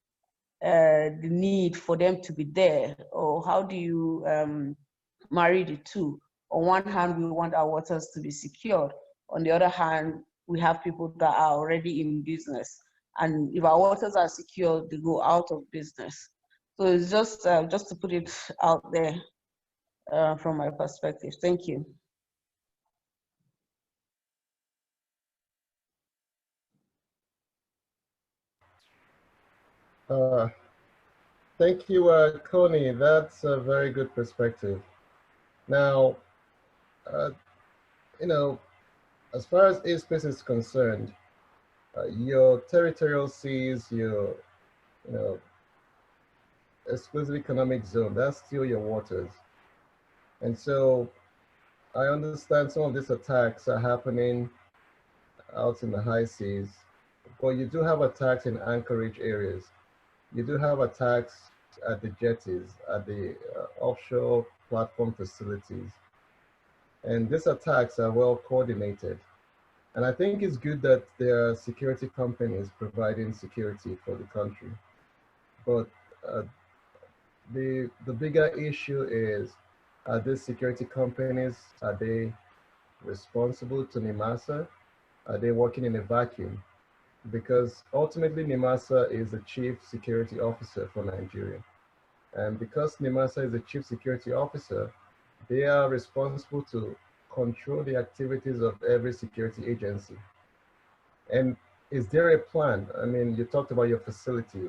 the need for them to be there? Or how do you marry the two? On one hand, we want our waters to be secured. On the other hand, we have people that are already in business. And if our waters are secure, they go out of business. So it's just to put it out there from my perspective. Thank you. Thank you, Connie. That's a very good perspective. Now, you know, as far as ISPS is concerned, your territorial seas, your, you know, exclusive economic zone, that's still your waters. And so I understand some of these attacks are happening out in the high seas, but you do have attacks in anchorage areas. You do have attacks at the jetties, at the offshore platform facilities. And these attacks are well coordinated. And I think it's good that there are security companies providing security for the country. But the bigger issue is, are these security companies, are they responsible to NIMASA? Are they working in a vacuum? Because ultimately NIMASA is the chief security officer for Nigeria. And because NIMASA is the chief security officer, they are responsible to control the activities of every security agency. And is there a plan? I mean, you talked about your facility.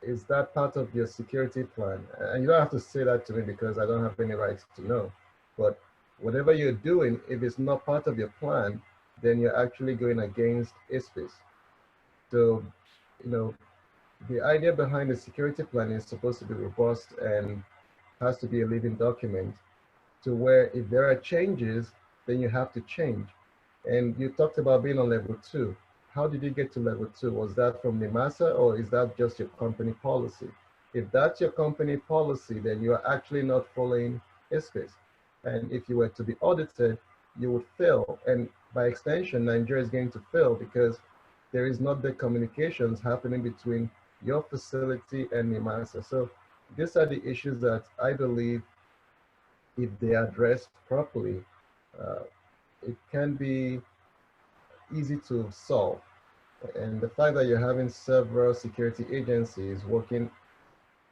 Is that part of your security plan? And you don't have to say that to me because I don't have any rights to know. But whatever you're doing, if it's not part of your plan, then you're actually going against ISPS. So, you know, the idea behind the security plan is supposed to be robust and has to be a living document, to where if there are changes, then you have to change. And you talked about being on level 2. How did you get to level 2? Was that from NIMASA, or is that just your company policy? If that's your company policy, then you are actually not following ISPS. And if you were to be audited, you would fail. And by extension, Nigeria is going to fail because there is not the communications happening between your facility and NIMASA. So these are the issues that I believe, if they are addressed properly, it can be easy to solve. And the fact that you're having several security agencies working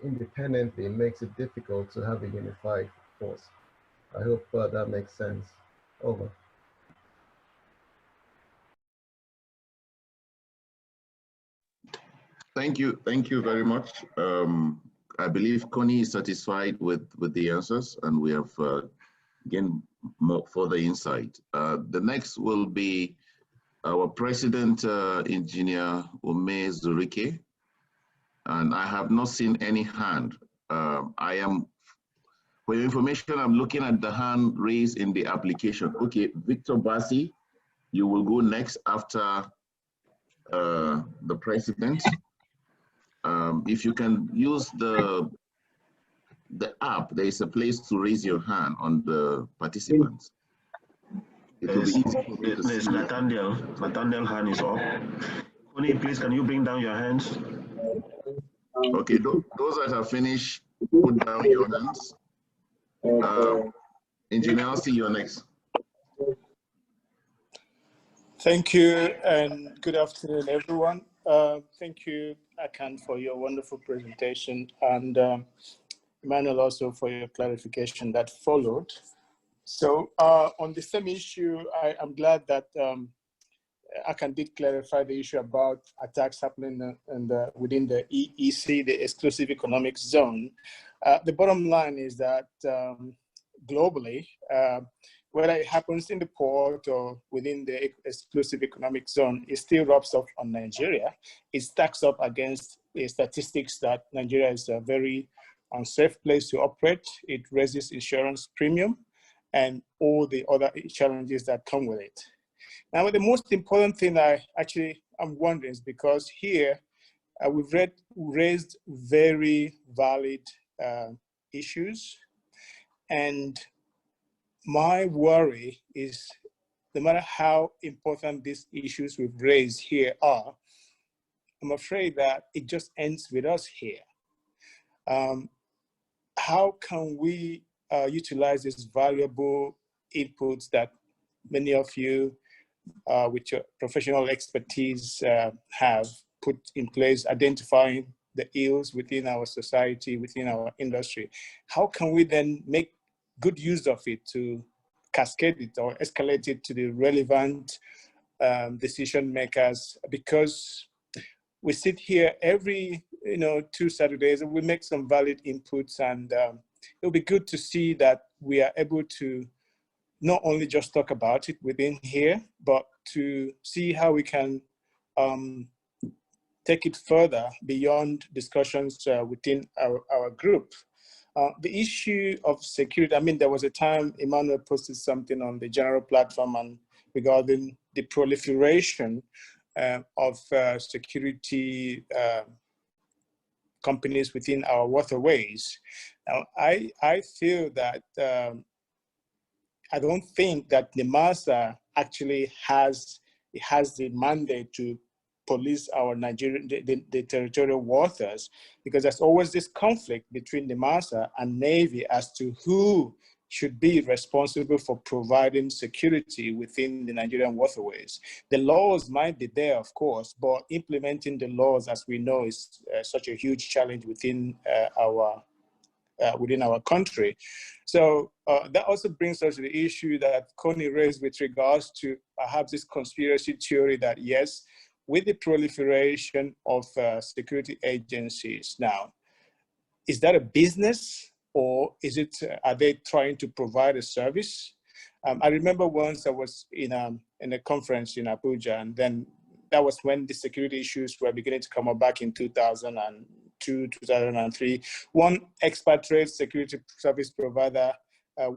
independently makes it difficult to have a unified force. I hope that makes sense. Over. Thank you very much. I believe Connie is satisfied with the answers, and we have gained more further insight. The next will be our President, Engineer Ome Zurike, and I have not seen any hand. For your information, I'm looking at the hand raised in the application. Okay, Victor Bassi, you will go next after the President. If you can use the app, there is a place to raise your hand on the participants. It will be easy for me to see. Nathaniel hand is up. Connie, please, can you bring down your hands? Okay, those that have finished, put down your hands. Engineer, I'll see you next. Thank you, and good afternoon, everyone. Thank you, Akan, for your wonderful presentation, and Emmanuel also for your clarification that followed. So on the same issue, I'm glad that Akan did clarify the issue about attacks happening within the EEZ, the Exclusive Economic Zone. The bottom line is that globally, whether it happens in the port or within the Exclusive Economic Zone, it still rubs off on Nigeria. It stacks up against the statistics that Nigeria is a very unsafe place to operate. It raises insurance premium and all the other challenges that come with it. Now, the most important thing I'm wondering is because here we've raised very valid issues. And my worry is, no matter how important these issues we've raised here are, I'm afraid that it just ends with us here. How can we utilize these valuable inputs that many of you with your professional expertise have put in place, identifying the ills within our society, within our industry? How can we then make good use of it to cascade it or escalate it to the relevant decision makers? Because we sit here every 2 Saturdays and we make some valid inputs, and it'll be good to see that we are able to not only just talk about it within here, but to see how we can take it further beyond discussions within our group. The issue of security, I mean, there was a time Emmanuel posted something on the general platform and regarding the proliferation of security companies within our waterways. Now, I feel that I don't think that NIMASA actually has the mandate to police our Nigerian, the territorial waters, because there's always this conflict between NIMASA and Navy as to who should be responsible for providing security within the Nigerian waterways. The laws might be there, of course, but implementing the laws, as we know, is such a huge challenge within our country. So that also brings us to the issue that Connie raised with regards to perhaps this conspiracy theory that, yes, with the proliferation of security agencies now, is that a business, or is it, are they trying to provide a service? I remember once I was in a conference in Abuja, and then that was when the security issues were beginning to come up back in 2002, 2003. One expatriate security service provider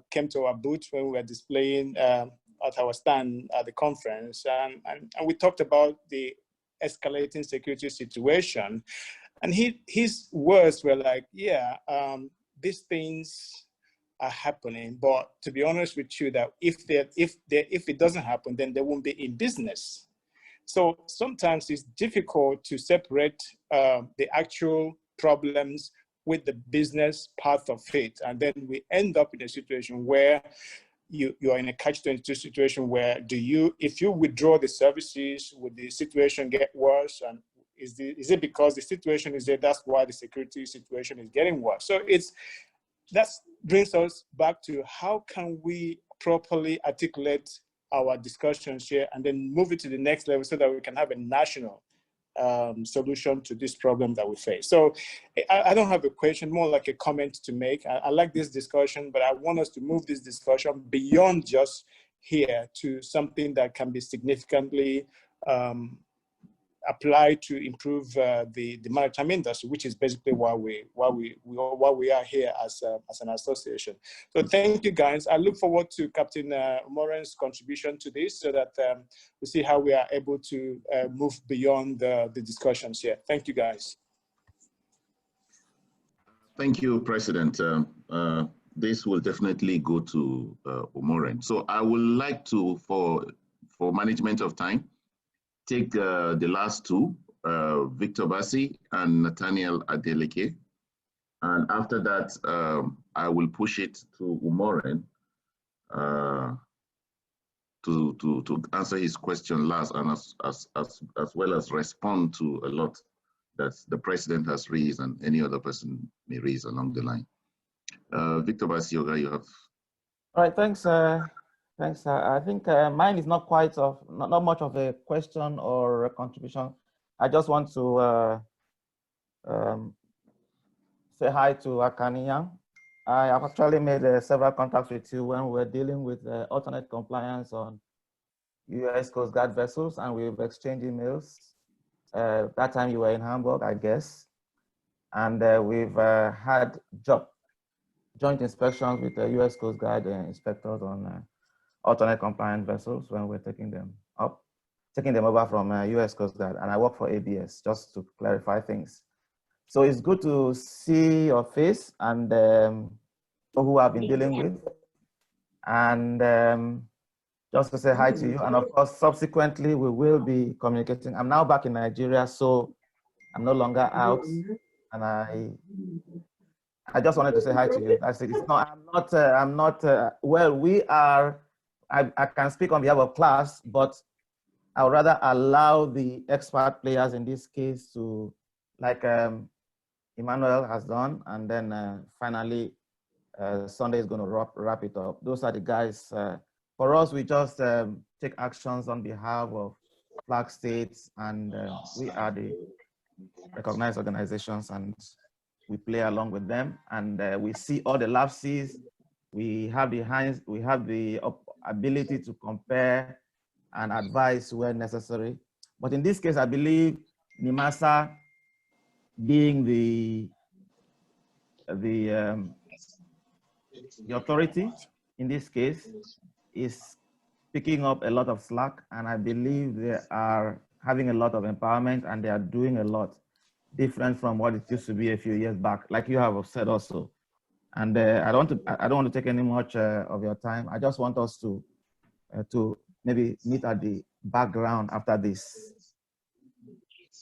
came to our booth when we were displaying at our stand at the conference, and we talked about the escalating security situation. And his words were like, yeah, these things are happening, but to be honest with you, that if it doesn't happen, then they won't be in business. So sometimes it's difficult to separate the actual problems with the business part of it. And then we end up in a situation where you are in a catch-22 situation where if you withdraw the services, would the situation get worse? And is it because the situation is there, that's why the security situation is getting worse? So that brings us back to how can we properly articulate our discussions here and then move it to the next level so that we can have a national solution to this problem that we face. So I don't have a question, more like a comment to make. I like this discussion, but I want us to move this discussion beyond just here to something that can be significantly applied to improve the maritime industry, which is basically why we are here as an association. So thank you, guys. I look forward to Captain Moran's contribution to this, so that we see how we are able to move beyond the discussions here. Thank you, guys. Thank you, President. This will definitely go to Omoren. So I would like to, for management of time, take the last two, Victor Bassi and Nathaniel Adeleke. And after that, I will push it to Umoren to answer his question last, and as well as respond to a lot that the president has raised and any other person may raise along the line. Victor Bassi, you have. All right, thanks. Thanks. I think mine is not not much of a question or a contribution. I just want to say hi to Akaninyene. I have actually made several contacts with you when we were dealing with alternate compliance on U.S. Coast Guard vessels, and we've exchanged emails. That time you were in Hamburg, I guess. And we've had joint inspections with the U.S. Coast Guard inspectors on alternate compliant vessels when we're taking them over from U.S. Coast Guard, and I work for ABS, just to clarify things. So it's good to see your face and who I've been dealing with. And just to say hi to you. And of course, subsequently, we will be communicating. I'm now back in Nigeria, so I'm no longer out. And I just wanted to say hi to you. That's it. It's not, I'm not, well, we are, I can speak on behalf of class, but I would rather allow the expert players in this case to, like Emmanuel has done, and then finally, Sunday is going to wrap it up. Those are the guys. For us, we just take actions on behalf of flag states, and we are the recognized organizations, and we play along with them, and we see all the lapses. We have the ability to compare and advise where necessary. But in this case, I believe NIMASA, being the authority in this case, is picking up a lot of slack, and I believe they are having a lot of empowerment, and they are doing a lot different from what it used to be a few years back, like you have said also. And I don't want to take any much of your time. I just want us to maybe meet at the background after this.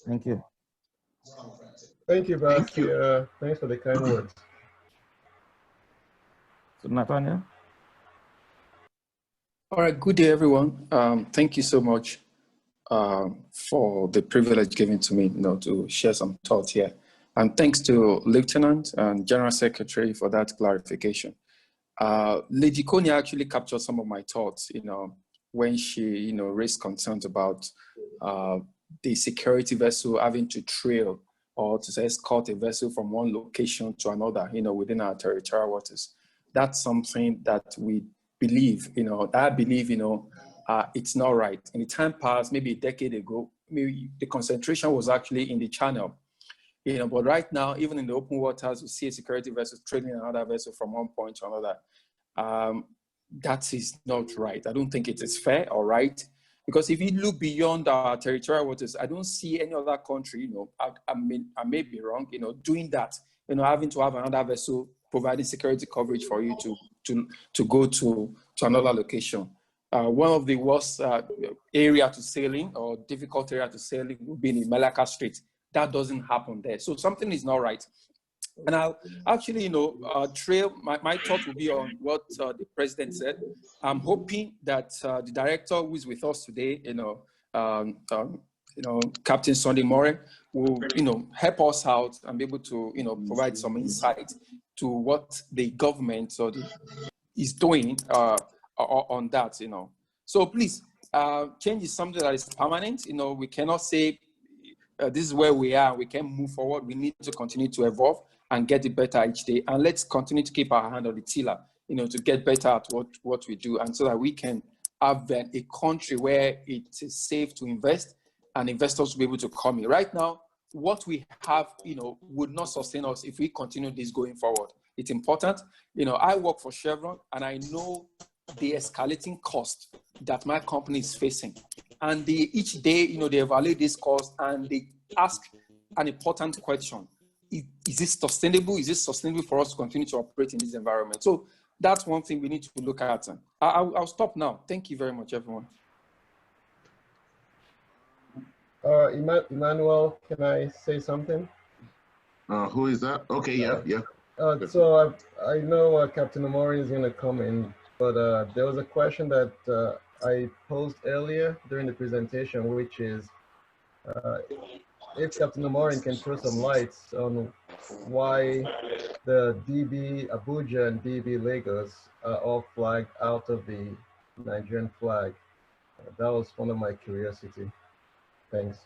Thank you. Thank you, Bas. Thanks for the kind words. So, Nathaniel? All right, good day, everyone. Thank you so much for the privilege given to me, to share some thoughts here. And thanks to Lieutenant and General Secretary for that clarification. Lady Coney actually captured some of my thoughts, when she, raised concerns about the security vessel having to trail or to escort a vessel from one location to another, within our territorial waters. That's something that we believe, I believe, it's not right. In the time past, maybe a decade ago, maybe the concentration was actually in the channel. But right now, even in the open waters, we see a security vessel trailing another vessel from one point to another. That is not right. I don't think it is fair or right. Because if you look beyond our territorial waters, I don't see any other country, I may be wrong, doing that, having to have another vessel providing security coverage for you to go to another location. One of the worst area to sailing or difficult area to sailing would be in Malacca Strait. That doesn't happen there. So something is not right. And I'll actually, trail, my thought will be on what the president said. I'm hoping that the director who is with us today, Captain Sunday Moore, will, help us out and be able to, provide some insight to what the government is doing on that, So please, change is something that is permanent. We cannot say this is where we are, we can move forward. We need to continue to evolve and get it better each day. And let's continue to keep our hand on the tiller, to get better at what we do, and so that we can have a country where it is safe to invest and investors will be able to come in. Right now, what we have, would not sustain us if we continue this going forward. It's important. I work for Chevron, and I know the escalating cost that my company is facing. And each day, they evaluate this cost and they ask an important question. Is this sustainable? Is this sustainable for us to continue to operate in this environment? So that's one thing we need to look at. I'll stop now. Thank you very much, everyone. Emmanuel, can I say something? Who is that? Okay, yeah. So I know Captain Omori is going to come in, but there was a question that I posed earlier during the presentation, which is if Captain Omori can throw some lights on why the DB Abuja and DB Lagos are all flagged out of the Nigerian flag. That was one of my curiosity. Thanks.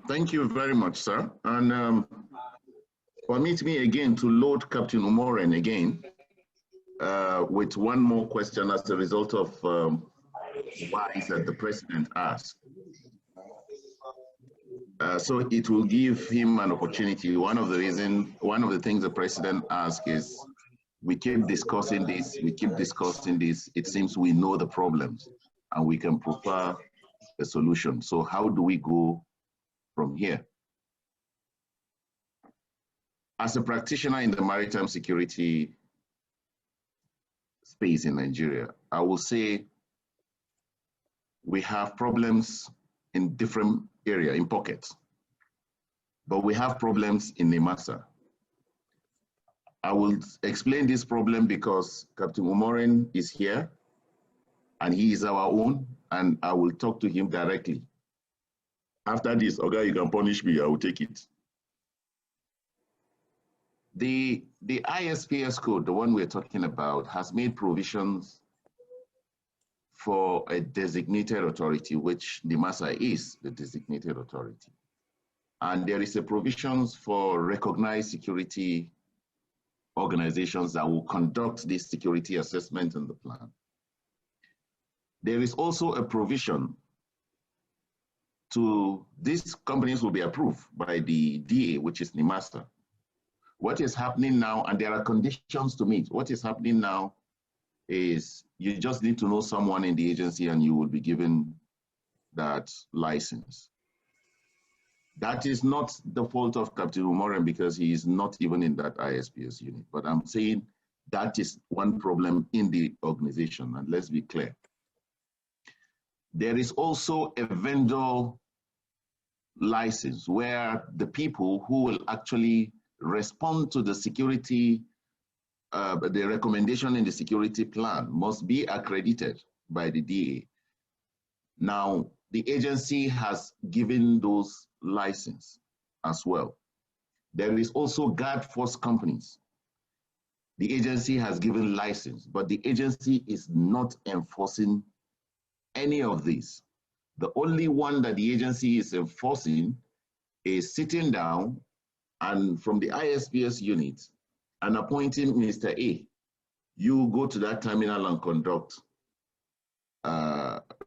Thank you very much, sir. And permit me again to load Captain Umoren again with one more question as a result of why that the president asked. So it will give him an opportunity. One of the things the president asked is, we keep discussing this, it seems we know the problems and we can prepare a solution. So how do we go from here? As a practitioner in the maritime security space in Nigeria, I will say we have problems in different areas, in pockets, but we have problems in NIMASA. I will explain this problem because Captain Umoren is here and he is our own, and I will talk to him directly. After this, okay, you can punish me, I will take it. The ISPS code, the one we're talking about, has made provisions for a designated authority, which NIMASA is the designated authority. And there is a provisions for recognized security organizations that will conduct this security assessment and the plan. There is also a provision to these companies will be approved by the DA, which is NIMASA. What is happening now, and there are conditions to meet. What is happening now is you just need to know someone in the agency and you will be given that license. That is not the fault of Captain Umoren because he is not even in that ISPS unit. But I'm saying that is one problem in the organization, and let's be clear. There is also a vendor license where the people who will actually respond to the security, the recommendation in the security plan must be accredited by the DA. Now, the agency has given those license as well. There is also guard force companies. The agency has given license, but the agency is not enforcing any of these. The only one that the agency is enforcing is sitting down and from the ISPS unit and appointing Mr. A. You go to that terminal and conduct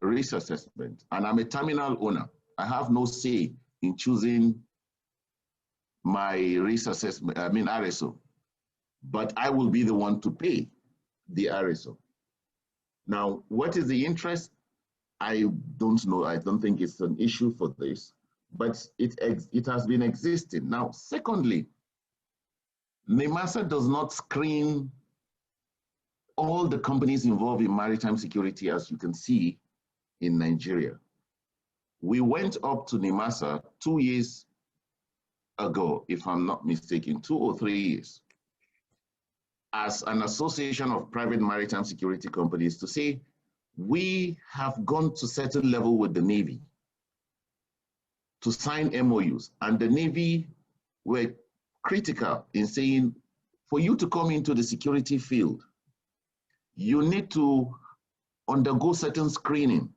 risk assessment. And I'm a terminal owner. I have no say in choosing my risk assessment, RSO. But I will be the one to pay the RSO. Now, what is the interest? I don't know. I don't think it's an issue for this, but it has been existing. Now, secondly, NIMASA does not screen all the companies involved in maritime security, as you can see in Nigeria. We went up to NIMASA 2 years ago, if I'm not mistaken, 2 or 3 years, as an association of private maritime security companies to say, we have gone to certain level with the Navy to sign MOUs, and the Navy were critical in saying, for you to come into the security field, you need to undergo certain screening.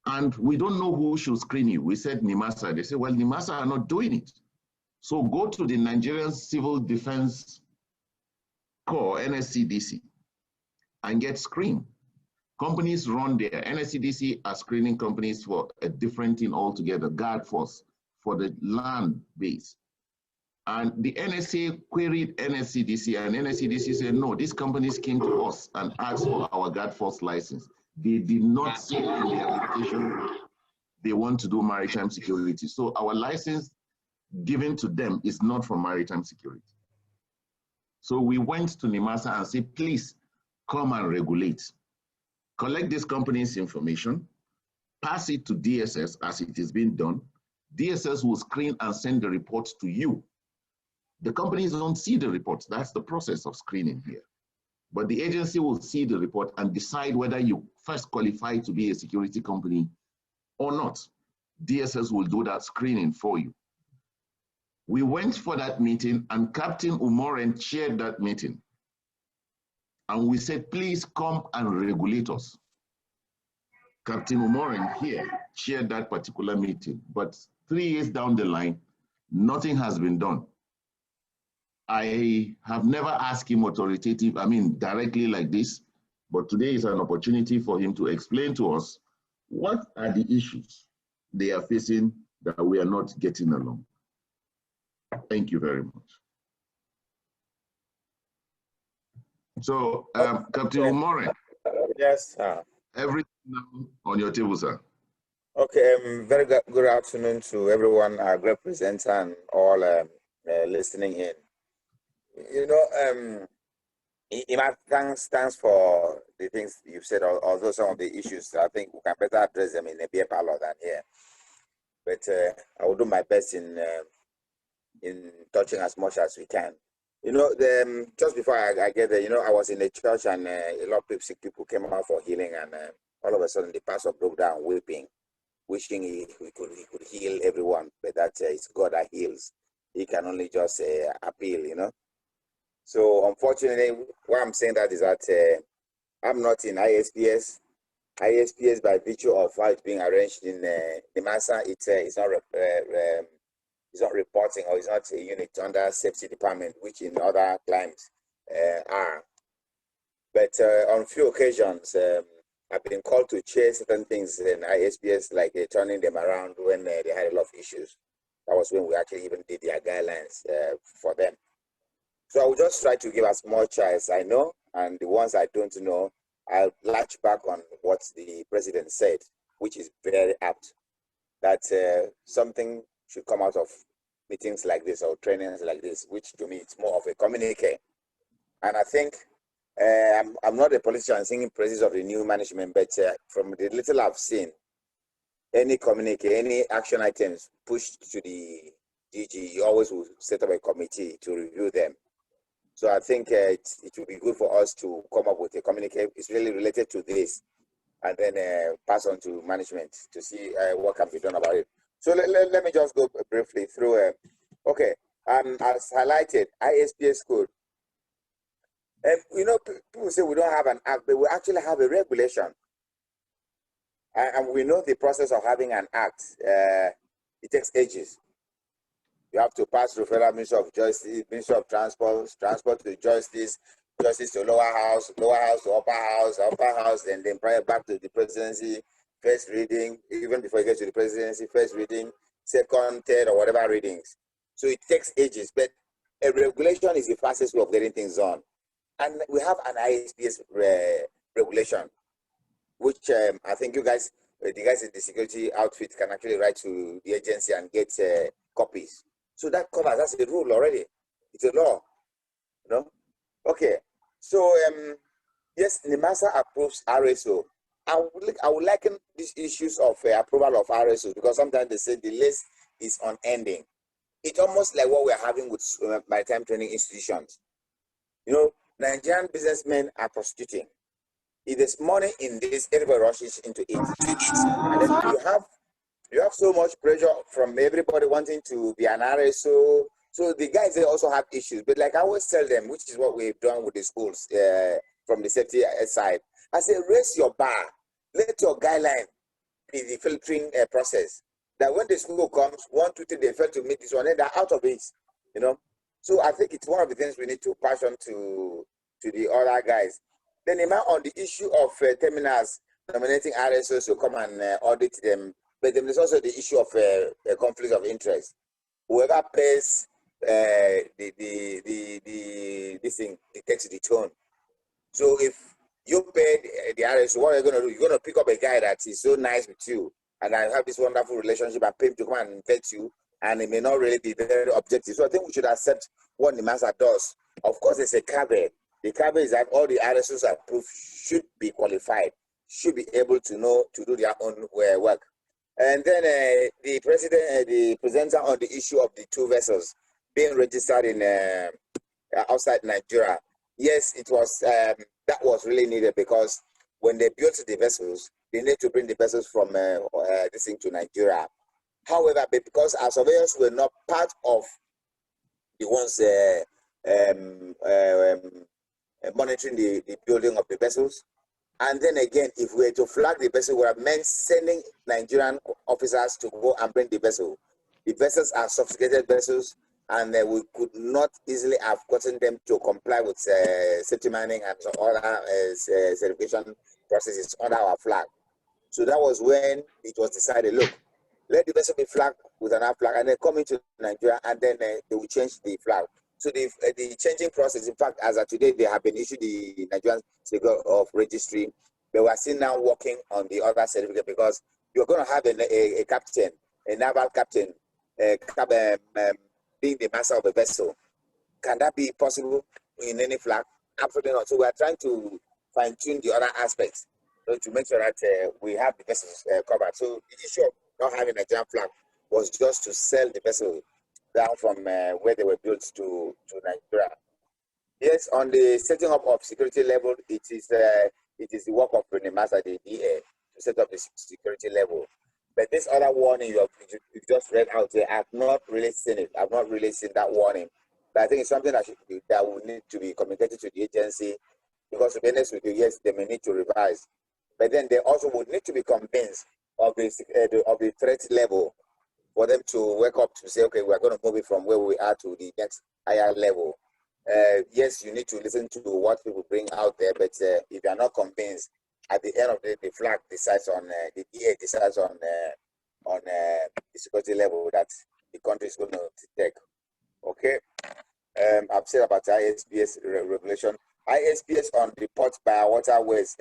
And we don't know who should screen you. We said NIMASA. They said, well, NIMASA are not doing it. So go to the Nigerian Civil Defense Corps, NSCDC, and get screened. Companies run there. NSCDC are screening companies for a different thing altogether, guard force for the land base. And the NSA queried NSCDC, and NSCDC said, no, these companies came to us and asked for our guard force license. They did not say in the application they want to do maritime security. So our license given to them is not for maritime security. So we went to NIMASA and said, please come and regulate. Collect this company's information, pass it to DSS as it is being done. DSS will screen and send the reports to you. The companies don't see the reports. That's the process of screening here. But the agency will see the report and decide whether you first qualify to be a security company or not. DSS will do that screening for you. We went for that meeting and Captain Umoren chaired that meeting. And we said, please come and regulate us. Captain Umoren here chaired that particular meeting, but 3 years down the line, nothing has been done. I have never asked him directly like this, but today is an opportunity for him to explain to us what are the issues they are facing that we are not getting along. Thank you very much. So, Captain Umoren. Yes, sir. Everything now on your table, sir. Okay, very good afternoon to everyone, our great presenter and all listening in. You know, Ima, thanks for the things you've said, although some of the issues, I think we can better address them in a beer parlor than here. But I will do my best in touching as much as we can. You know, just before I get there, you know, I was in a church and a lot of sick people came out for healing, and all of a sudden the pastor broke down weeping, wishing he could heal everyone, but that it's God that heals. He can only just appeal, you know. So unfortunately, why I'm saying that is that I'm not in ISPS. ISPS, by virtue of how it's being arranged in NIMASA, it's not reporting, or it's not a unit under safety department, which in other climes are. But on few occasions, I've been called to chair certain things in ISPS, like turning them around when they had a lot of issues. That was when we actually even did their guidelines for them. So I will just try to give as much as I know, and the ones I don't know, I'll latch back on what the president said, which is very apt, that something should come out of meetings like this or trainings like this, which to me it's more of a communique. And I think I'm not a politician singing praises of the new management, but from the little I've seen, any communique, any action items pushed to the DG, you always will set up a committee to review them. So I think it will be good for us to come up with a communique, especially related to this, and then pass on to management to see what can be done about it. So let me just go briefly through. Okay, as highlighted, ISPS code. You know, people say we don't have an act, but we actually have a regulation. And we know the process of having an act. It takes ages. You have to pass referral Ministry of Justice, Ministry of Transport, Transport to Justice, Justice to lower house to upper house, and then prior back to the presidency, first reading, even before you get to the presidency, first reading, second, third, or whatever readings. So it takes ages, but a regulation is the fastest way of getting things done. And we have an ISPS regulation, which I think you guys, the guys in the security outfit can actually write to the agency and get copies. So that covers, that's a rule already. It's a law, you know? Okay, so yes, NIMASA approves RSO. I would liken these issues of approval of RSO, because sometimes they say the list is unending. It's almost like what we're having with maritime training institutions. You know, Nigerian businessmen are prostituting. If there's money in this, everybody rushes into it. And then you have so much pressure from everybody wanting to be an RSO. So the guys, they also have issues. But like I always tell them, which is what we've done with the schools from the safety side, I say, raise your bar. Let your guideline be the filtering process. That when the school comes, 1, 2, 3, they fail to meet this one, and they're out of it, you know. So I think it's one of the things we need to pass on to the other guys. Then on the issue of terminals nominating RSOs to come and audit them, but then there's also the issue of a conflict of interest. Whoever pays this thing takes the tone. So if you pay the RSO, what are you going to do? You're going to pick up a guy that is so nice with you, and I have this wonderful relationship, and pay him to come and vet you, and it may not really be very objective. So I think we should accept what NIMASA does. Of course, there's a caveat. The caveat is that all the RSOs approved should be qualified, should be able to know to do their own work. And then the presenter on the issue of the 2 vessels being registered in outside Nigeria. Yes, it was that was really needed, because when they built the vessels, they need to bring the vessels from this thing to Nigeria. However, because our surveyors were not part of the ones monitoring the building of the vessels, and then again, if we were to flag the vessel, would have meant sending Nigerian officers to go and bring the vessel. The vessels are sophisticated vessels, and we could not easily have gotten them to comply with safety mining and some other certification processes under our flag. So that was when it was decided, look, let the vessel be flagged with another flag, and then come into Nigeria, and then they will change the flag. So the changing process, in fact, as of today, they have been issued the Nigerian Certificate of Registry. But we are still now working on the other certificate, because you're going to have a captain, a naval captain, being the master of a vessel. Can that be possible in any flag? Absolutely not. So we are trying to fine-tune the other aspects, to make sure that we have the vessels covered. So the issue of not having a Nigerian flag was just to sell the vessel down from where they were built to Nigeria. Yes, on the setting up of security level, it is the work of the master, the DA, to set up the security level. But this other warning you just read out there, I've not really seen it. I've not really seen that warning. But I think it's something that will need to be communicated to the agency, because to be honest with you, yes, they may need to revise. But then they also would need to be convinced of the threat level for them to wake up to say, okay, we're going to move it from where we are to the next higher level. Yes, you need to listen to what people bring out there, but if you are not convinced, at the end of the day, the flag decides on, the DA decides on the security level that the country is going to take. Okay, I've said about ISPS regulation. ISPS on the ports by waterways.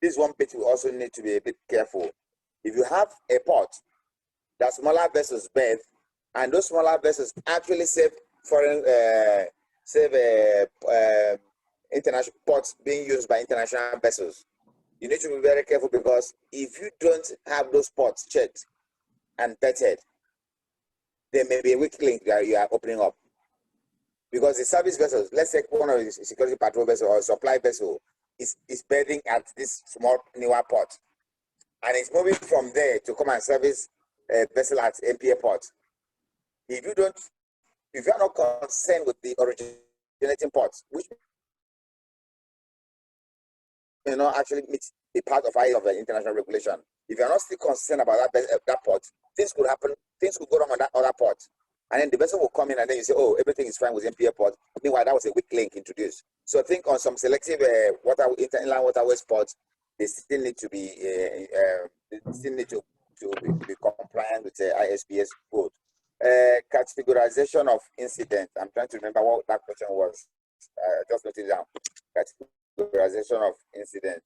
This one bit we also need to be a bit careful. If you have a port that smaller vessels berth, and those smaller vessels actually save foreign, international ports being used by international vessels, you need to be very careful, because if you don't have those ports checked and vetted, there may be a weak link that you are opening up. Because the service vessels, let's take one of the security patrol vessel or supply vessel, is berthing at this small newer port, and it's moving from there to come and service a vessel at MPA port. If you are not concerned with the originating ports, which may not actually meet the part of the international regulation, if you are not still concerned about that port, things could happen, things could go wrong on that other port. And then the vessel will come in, and then you say, oh, everything is fine with MPA port. Meanwhile, that was a weak link introduced. So I think on some selective inland waterways ports, they still need to be be compliant with the ISPS code. Categorization of incident. I'm trying to remember what that question was. Just note it down. Categorization of incident.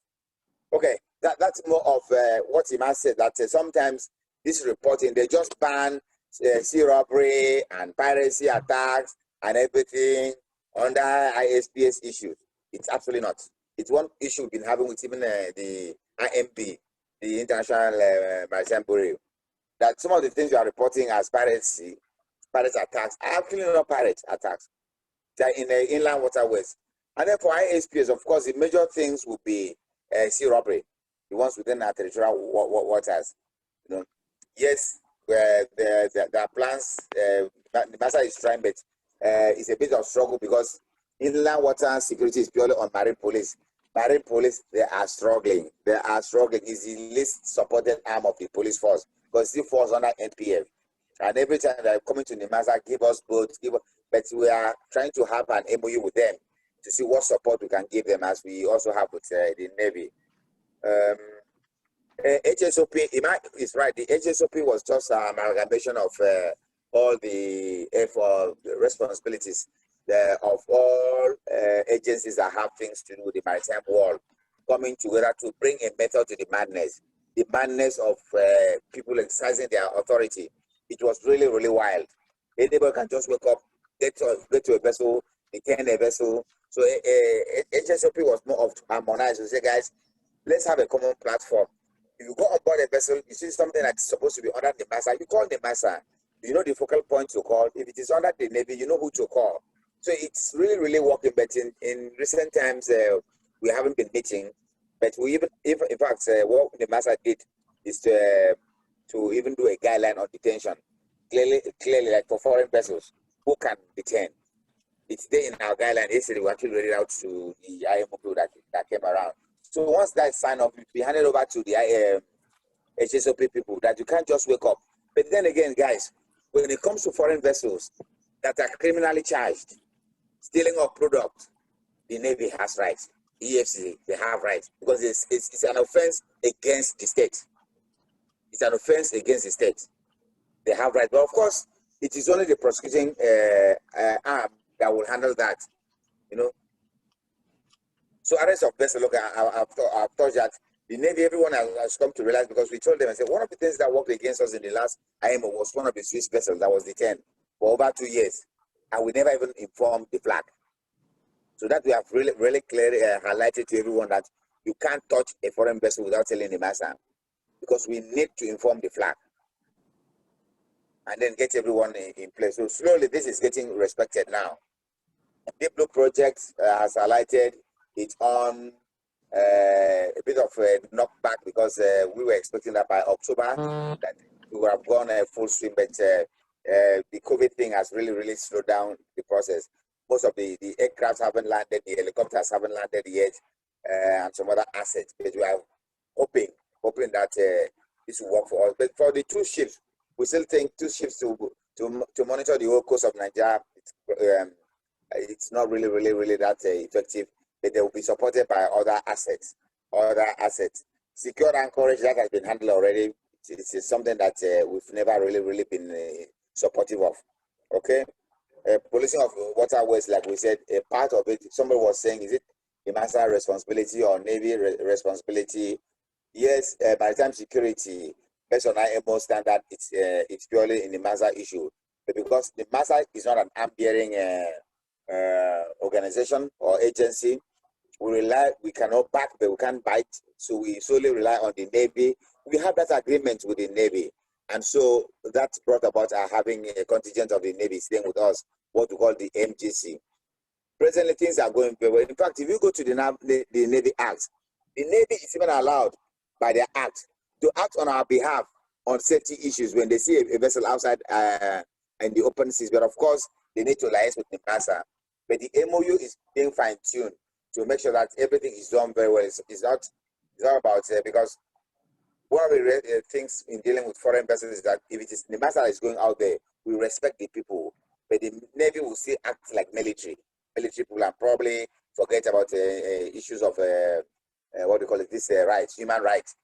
Okay, that's more of what Iman said, that sometimes this reporting, they just ban sea robbery and piracy attacks and everything under ISPS issues. It's absolutely not. It's one issue we've been having with even the IMB, the International Maritime Bureau, that some of the things you are reporting as pirate attacks are actually not pirate attacks. They're in the inland waterways. And then for ISPS, of course, the major things will be sea robbery, the ones within our territorial waters. You know, yes, there are plans. The master is trying, but it's a bit of struggle, because inland water security is purely on marine police. Marine police, they are struggling. They are struggling. It's the least supported arm of the police force, because it falls under NPF. And every time they're coming to Nimasa, give us boats, but we are trying to have an MOU with them to see what support we can give them, as we also have with the Navy. HSOP, Iman is right. The HSOP was just an amalgamation of all the responsibilities of all agencies that have things to do with the maritime world, coming together to bring a method to the madness of people exercising their authority. It was really, really wild. Anybody can just wake up, get to a vessel, detain a vessel. So HSOP was more of to harmonize. We say, guys, let's have a common platform. If you go on board a vessel, you see something that's supposed to be under the master, you call the master. You know the focal point to call. If it is under the Navy, you know who to call. So it's really, really working. But in recent times, we haven't been meeting. But we even, in fact, what the master did is to even do a guideline on detention. Clearly, like for foreign vessels, who can detain? It's there in our guideline. Yesterday, we actually read it out to the IMO that came around. So once that sign off, we handed over to the HSOP people, that you can't just wake up. But then again, guys, when it comes to foreign vessels that are criminally charged, stealing of product, the Navy has rights. EFC, they have rights, because it's an offense against the state. It's an offense against the state. They have rights. But of course, it is only the prosecuting arm that will handle that, you know. So arrest of vessel, look, I've thought that the Navy, everyone has come to realize, because we told them, I said, one of the things that worked against us in the last IMO was one of the Swiss vessels that was detained. for over 2 years, and we never even informed the flag. So that we have really clearly highlighted to everyone that you can't touch a foreign vessel without telling the master, because we need to inform the flag and then get everyone in place. So slowly this is getting respected now. Deep Blue Project has highlighted it's on a bit of a knockback because we were expecting that by October that we would have gone full swing, but the COVID thing has really slowed down the process. Most of the aircrafts haven't landed, the helicopters haven't landed yet, and some other assets. But we are hoping that this will work for us. But for the 2 ships, we still think 2 ships to monitor the whole coast of Nigeria. It's not really that effective. But they will be supported by other assets. Secure anchorage, that has been handled already. It's something that we've never really been supportive of. Okay. Policing of waterways, like we said, a part of it, somebody was saying, is it the master responsibility or Navy responsibility? Yes, maritime security, based on IMO standard, it's purely in the master issue. But because the master is not an arm-bearing organization or agency, we cannot back, but we can't bite. So we solely rely on the Navy. We have that agreement with the Navy. And so that brought about having a contingent of the Navy staying with us, what we call the MGC. Presently, things are going very well. In fact, if you go to the Navy Act, the Navy is even allowed by their act to act on our behalf on safety issues when they see a vessel outside in the open seas. But of course, they need to liaise with the master. But the MOU is being fine-tuned to make sure that everything is done very well. It's not about because one of the things in dealing with foreign vessels is that if it is the master that is going out there, we respect the people, but the Navy will still act like military people, and probably forget about issues of what do you call it, this rights, human rights.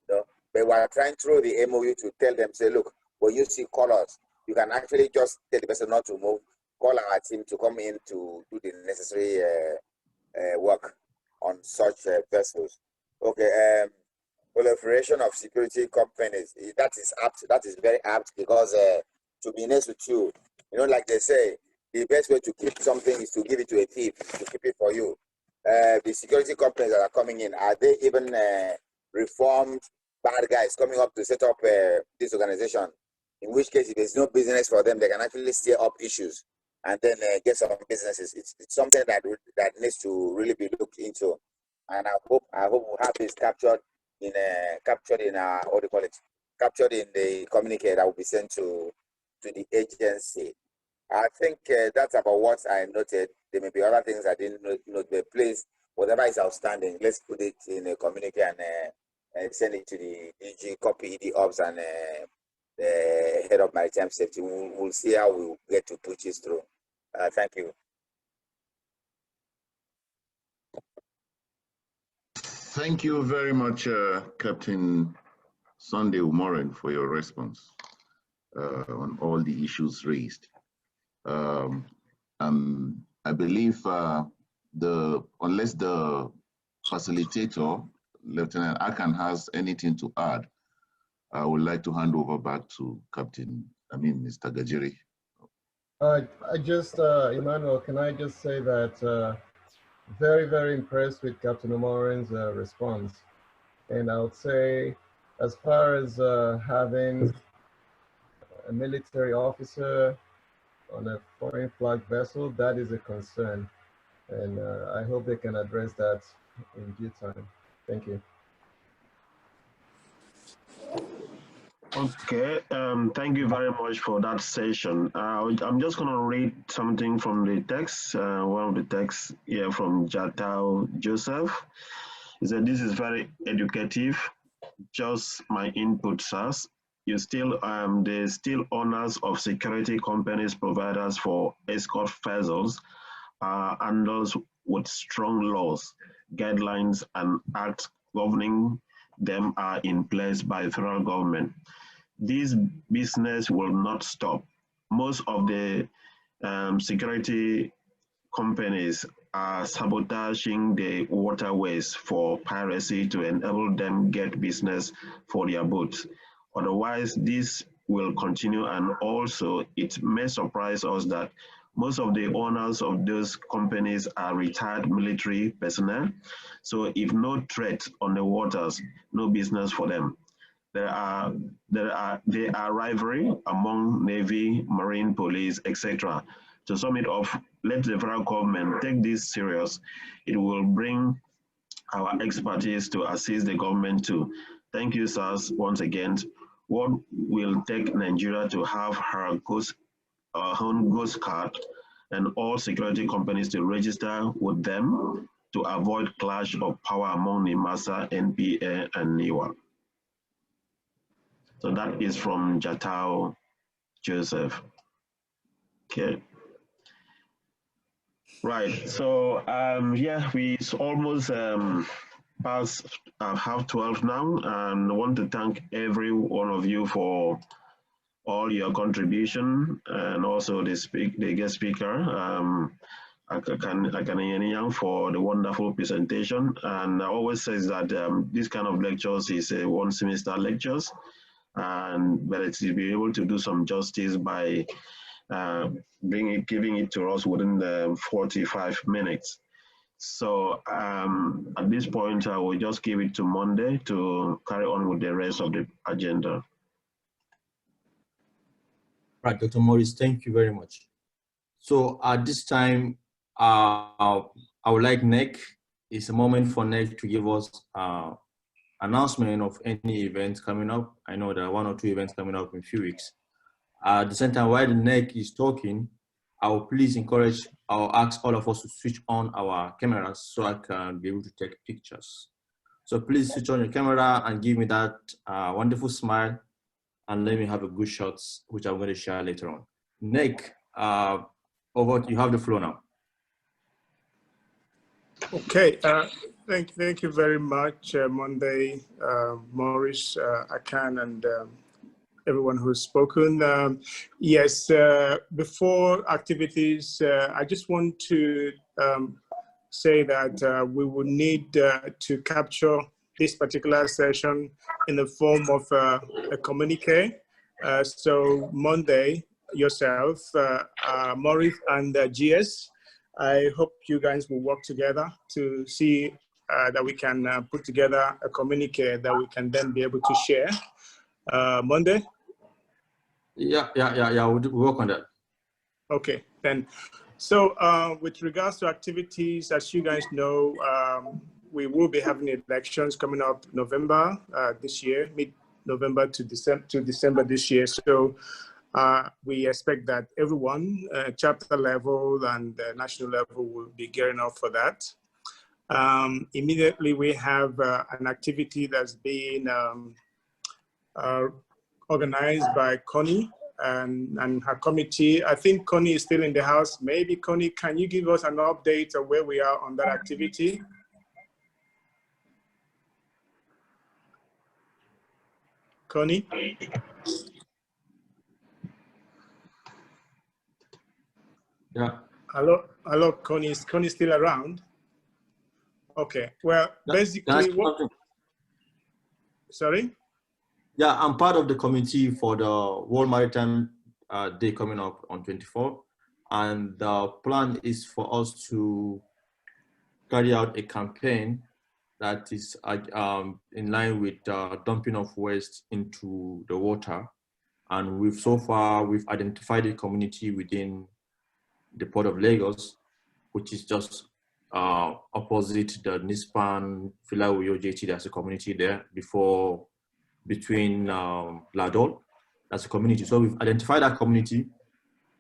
You know? But we are trying through the MOU to tell them, say, look, when you see colors, you can actually just tell the vessel not to move, call our team to come in to do the necessary work on such vessels. Okay. Proliferation of security companies, that is apt. That is very apt because, to be honest with you, like they say, the best way to keep something is to give it to a thief to keep it for you. The security companies that are coming in, are they even reformed bad guys coming up to set up this organization? In which case, if there's no business for them, they can actually stir up issues and then get some businesses. It's something that needs to really be looked into, and I hope we'll have this captured in what do you call it? Captured in the communique that will be sent to the agency. I think that's about what I noted. There may be other things I didn't note. But please, whatever is outstanding, let's put it in a communique and send it to the DG, copy the ops and the head of maritime safety. We'll see how we get to push this through. Thank you. Thank you very much, Captain Sunday Umoren, for your response on all the issues raised. I believe unless the facilitator, Lieutenant Akan, has anything to add, I would like to hand over back to Mr. Gajiri. I just, Emmanuel, can I just say that very impressed with Captain Umoren's response. And I would say, as far as having a military officer on a foreign flag vessel, that is a concern. And I hope they can address that in due time. Thank you. Okay, thank you very much for that session. I'm just going to read something from the text, one of the texts here from Jatao Joseph. He said, this is very educative. Just my input, sirs. The still owners of security companies providers for escort vessels are handled with strong laws, guidelines, and acts governing them are in place by the federal government. This business will not stop. Most of the security companies are sabotaging the waterways for piracy to enable them get business for their boats. Otherwise, this will continue, and also it may surprise us that most of the owners of those companies are retired military personnel. So if no threat on the waters, no business for them. There are rivalry among Navy, Marine, Police, etc. To sum it up, let the federal government take this serious. It will bring our expertise to assist the government too. Thank you, sirs, once again. What will take Nigeria to have her own ghost card and all security companies to register with them to avoid clash of power among NIMASA, NPA, and NIWA. So that is from Jatao Joseph. Okay. Right, so yeah, we almost past 12:30 now, and I want to thank every one of you for all your contribution, and also the guest speaker, Akaninyene, for the wonderful presentation. And I always say that this kind of lectures is a one semester lectures, but it's to be able to do some justice by giving it to us within the 45 minutes. So at this point, I will just give it to Monday to carry on with the rest of the agenda. Right, Dr. Morris, thank you very much. So at this time, I would like NEC, it's a moment for NEC to give us announcement of any events coming up. I know there are 1 or 2 events coming up in a few weeks. At the same time, while the NEC is talking, I will please encourage, I'll ask all of us to switch on our cameras so I can be able to take pictures. So please switch on your camera and give me that wonderful smile, and let me have a good shots, which I'm going to share later on. Nick, you have the floor now. Okay, thank you very much, Monday, Morris, Akan, and everyone who's spoken. Yes, before activities, I just want to say that we will need to capture this particular session in the form of a communique. So Monday, yourself, Morris, and GS, I hope you guys will work together to see that we can put together a communique that we can then be able to share. Monday? Yeah, we'll work on that. Okay, then. So with regards to activities, as you guys know, we will be having elections coming up November this year, mid-November to December this year. So we expect that everyone, chapter level and national level, will be gearing up for that. Immediately, we have an activity that's being organized by Connie and her committee. I think Connie is still in the house. Maybe Connie, can you give us an update of where we are on that activity? Connie? Yeah. Hello, Connie. Is Connie still around? Okay. Well, basically, sorry? Yeah, I'm part of the committee for the World Maritime Day coming up on 24th. And the plan is for us to carry out a campaign that is in line with dumping of waste into the water. And so far, we've identified a community within the Port of Lagos, which is just opposite the Nispan Filawuyo JT. There's a community there between Ladol. That's a community. So we've identified that community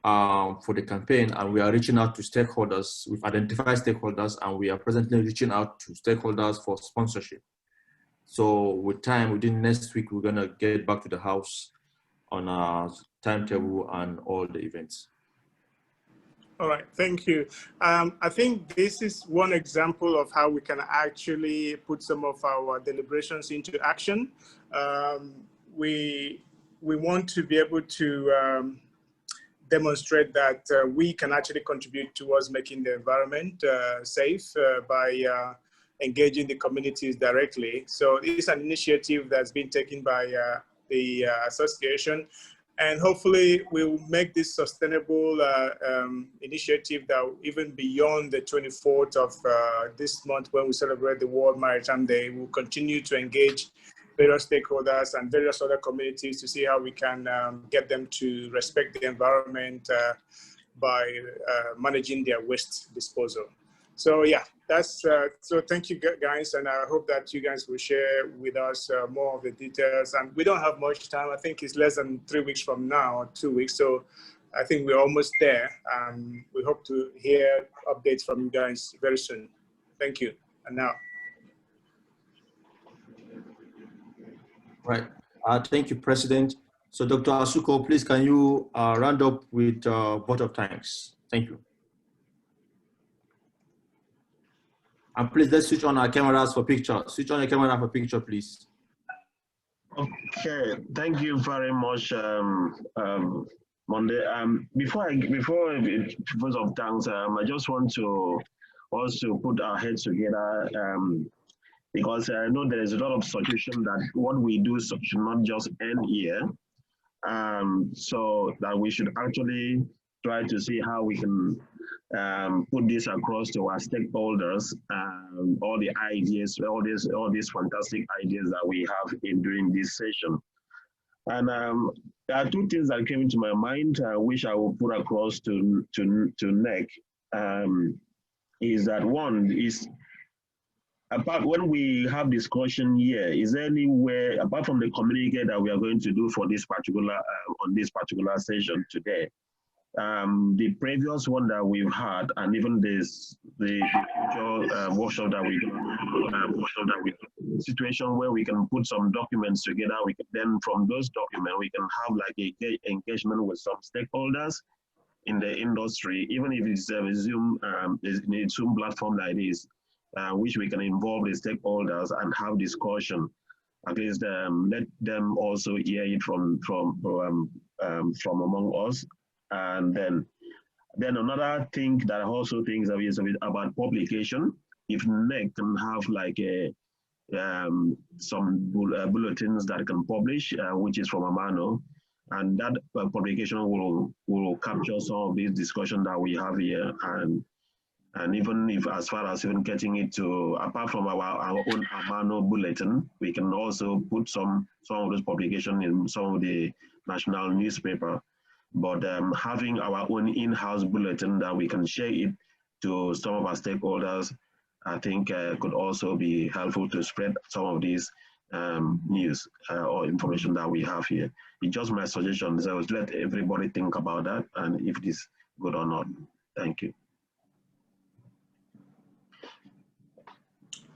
for the campaign, and we are reaching out to stakeholders. We've identified stakeholders, and we are presently reaching out to stakeholders for sponsorship. So with time, within next week, we're gonna get back to the house on our timetable and all the events. All right, thank you. I think this is one example of how we can actually put some of our deliberations into action. We want to be able to demonstrate that we can actually contribute towards making the environment safe by engaging the communities directly. So it's an initiative that's been taken by the association. And hopefully we'll make this sustainable initiative that even beyond the 24th of this month, when we celebrate the World Maritime Day, we'll continue to engage various stakeholders and various other communities to see how we can get them to respect the environment by managing their waste disposal. So yeah, that's so thank you guys, and I hope that you guys will share with us more of the details. And we don't have much time. I think it's less than 3 weeks from now, or 2 weeks. So I think we're almost there. We hope to hear updates from you guys very soon. Thank you. And now. Right. Thank you, President. So Dr. Asuko, please can you round up with a vote of thanks? Thank you. And please, let's switch on our cameras for picture. Switch on your camera for picture, please. Okay, thank you very much, Monday. Before vote of thanks, I just want to also put our heads together because I know there is a lot of suggestion that what we do should not just end here. So that we should actually try to see how we can put this across to our stakeholders, all the ideas, all these fantastic ideas that we have in during this session. And there are two things that came into my mind, which I will put across to NEC. Is that one is apart when we have discussion here, is there anywhere apart from the communique that we are going to do for this particular on this particular session today? The previous one that we've had, and even the future workshop that we do, situation where we can put some documents together. We can then from those documents we can have like a engagement with some stakeholders in the industry, even if it's a Zoom platform like this, which we can involve the stakeholders and have discussion. At least let them also hear it from among us. And then another thing that I also think is about publication. If NEC can have like some bulletins that can publish, which is from Amano, and that publication will capture some of this discussion that we have here, and even if as far as even getting it to apart from our own Amano bulletin, we can also put some of those publications in some of the national newspaper. But having our own in-house bulletin that we can share it to some of our stakeholders, I think could also be helpful to spread some of these news or information that we have here. It's just my suggestion, so let everybody think about that and if it is good or not. Thank you.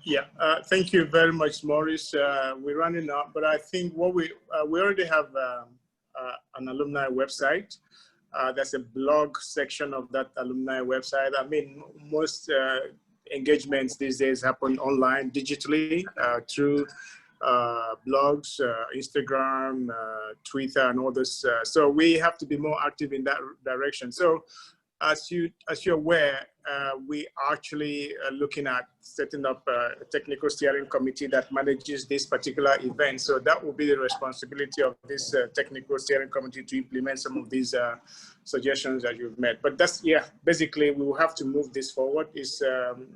Yeah, thank you very much, Maurice. We're running out, but I think what we already have an alumni website. There's a blog section of that alumni website. I mean, most engagements these days happen online, digitally, through blogs, Instagram, Twitter, and all this. So we have to be more active in that direction. So as you're aware, we actually are looking at setting up a technical steering committee that manages this particular event. So that will be the responsibility of this technical steering committee to implement some of these suggestions that you've made. But that's, yeah, basically we will have to move this forward. It's an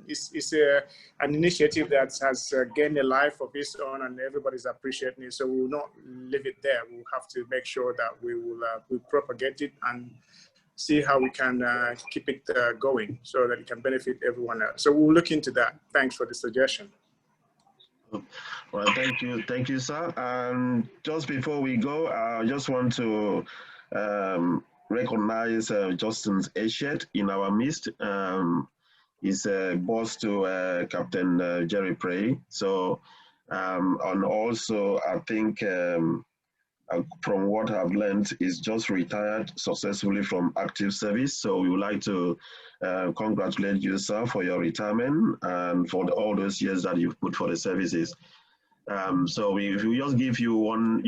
initiative that has gained a life of its own and everybody's appreciating it. So we will not leave it there. We'll have to make sure that we will propagate it and see how we can keep it going so that it can benefit everyone else. So we'll look into that. Thanks for the suggestion. Well, thank you, sir. And just before we go, I just want to recognize Justin's Eshet in our midst. He's a boss to Captain Jerry Prey. So, and also I think from what I've learned, is just retired successfully from active service. So we would like to congratulate you, sir, for your retirement and for all those years that you've put for the services. So if we just give you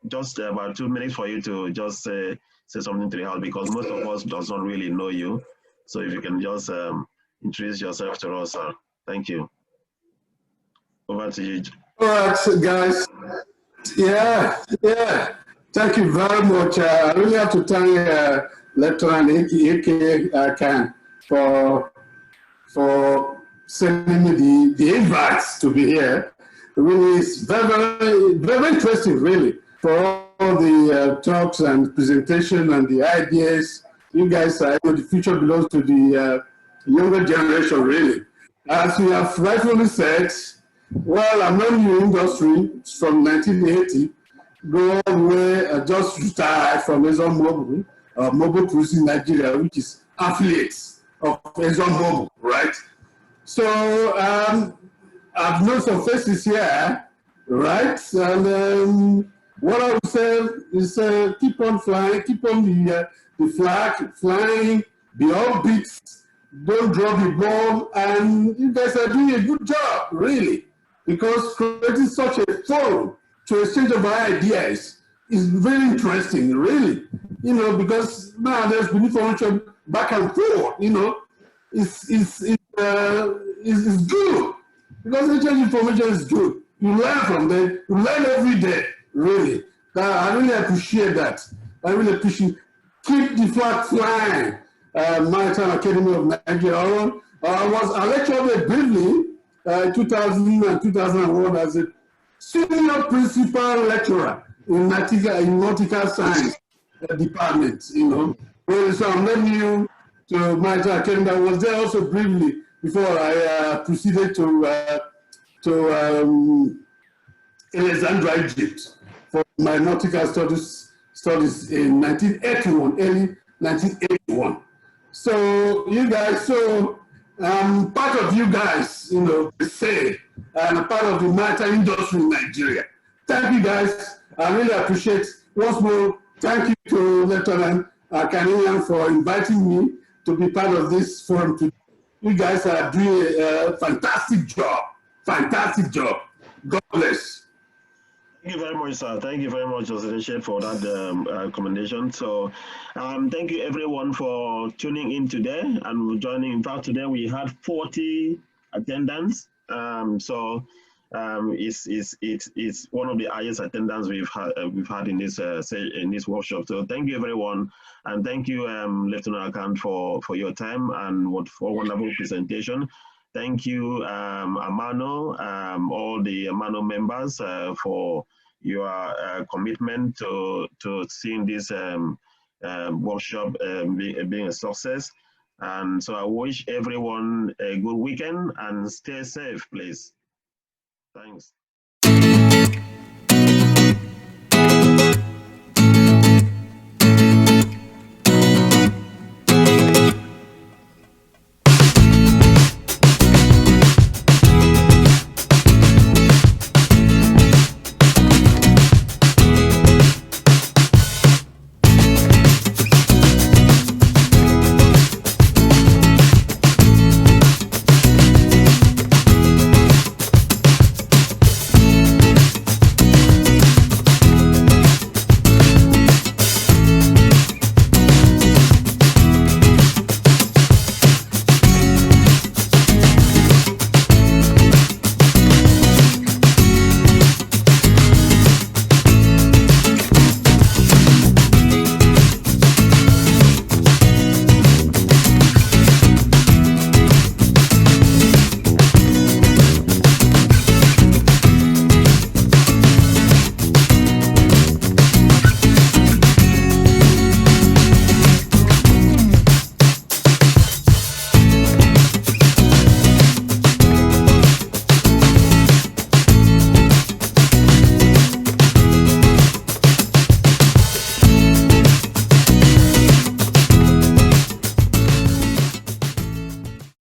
just about 2 minutes for you to just say something to the house, because most of us does not really know you. So if you can just introduce yourself to us, sir. Thank you. Over to you. All right, so guys. Yeah. Thank you very much. I really have to thank Lieutenant A.K. Khan for sending me the invites to be here. Really, it's very interesting, really, for all the talks and presentation and the ideas. You guys, I know the future belongs to the younger generation, really. As you have rightfully said, well, I'm not new industry from 1980. Go all the way, just retired from ExxonMobil, Mobil Cruising Nigeria, which is affiliates of ExxonMobil, right? So I've known some faces here, right? And what I would say is keep on flying, keep on the flag flying, be upbeat, don't drop the ball, and you guys are doing a good job, really, because creating such a forum to exchange of ideas is very interesting, really, you know, because now there's been information back and forth, you know, it's good, because exchange information is good. You learn from them, you learn every day, really. I really appreciate that. I really appreciate. Keep the flag flying. Maritime Academy of Nigeria. I lectured there briefly 2000 and 2001 as a senior principal lecturer in nautical science department, you know. Well, so I'm not new to Maritime Academy. I was there also briefly before I proceeded to Alexandria, Egypt, for my nautical studies in 1981, early 1981. So you guys, part of you guys, you know, say, and a part of the maritime industry in Nigeria. Thank you guys. I really appreciate. Once more, thank you to Lieutenant Akaninyene for inviting me to be part of this forum today. You guys are doing a fantastic job. Fantastic job. God bless. Thank you very much, sir. Thank you very much, Joseph, for that recommendation. So thank you everyone for tuning in today and joining. In fact, today we had 40 attendants. It's one of the highest attendance we've had in this workshop. So thank you everyone, and thank you Lieutenant Akan for your time and for wonderful presentation. Thank you Amano, all the Amano members for your commitment to seeing this workshop being a success. And so I wish everyone a good weekend and stay safe, please. Thanks.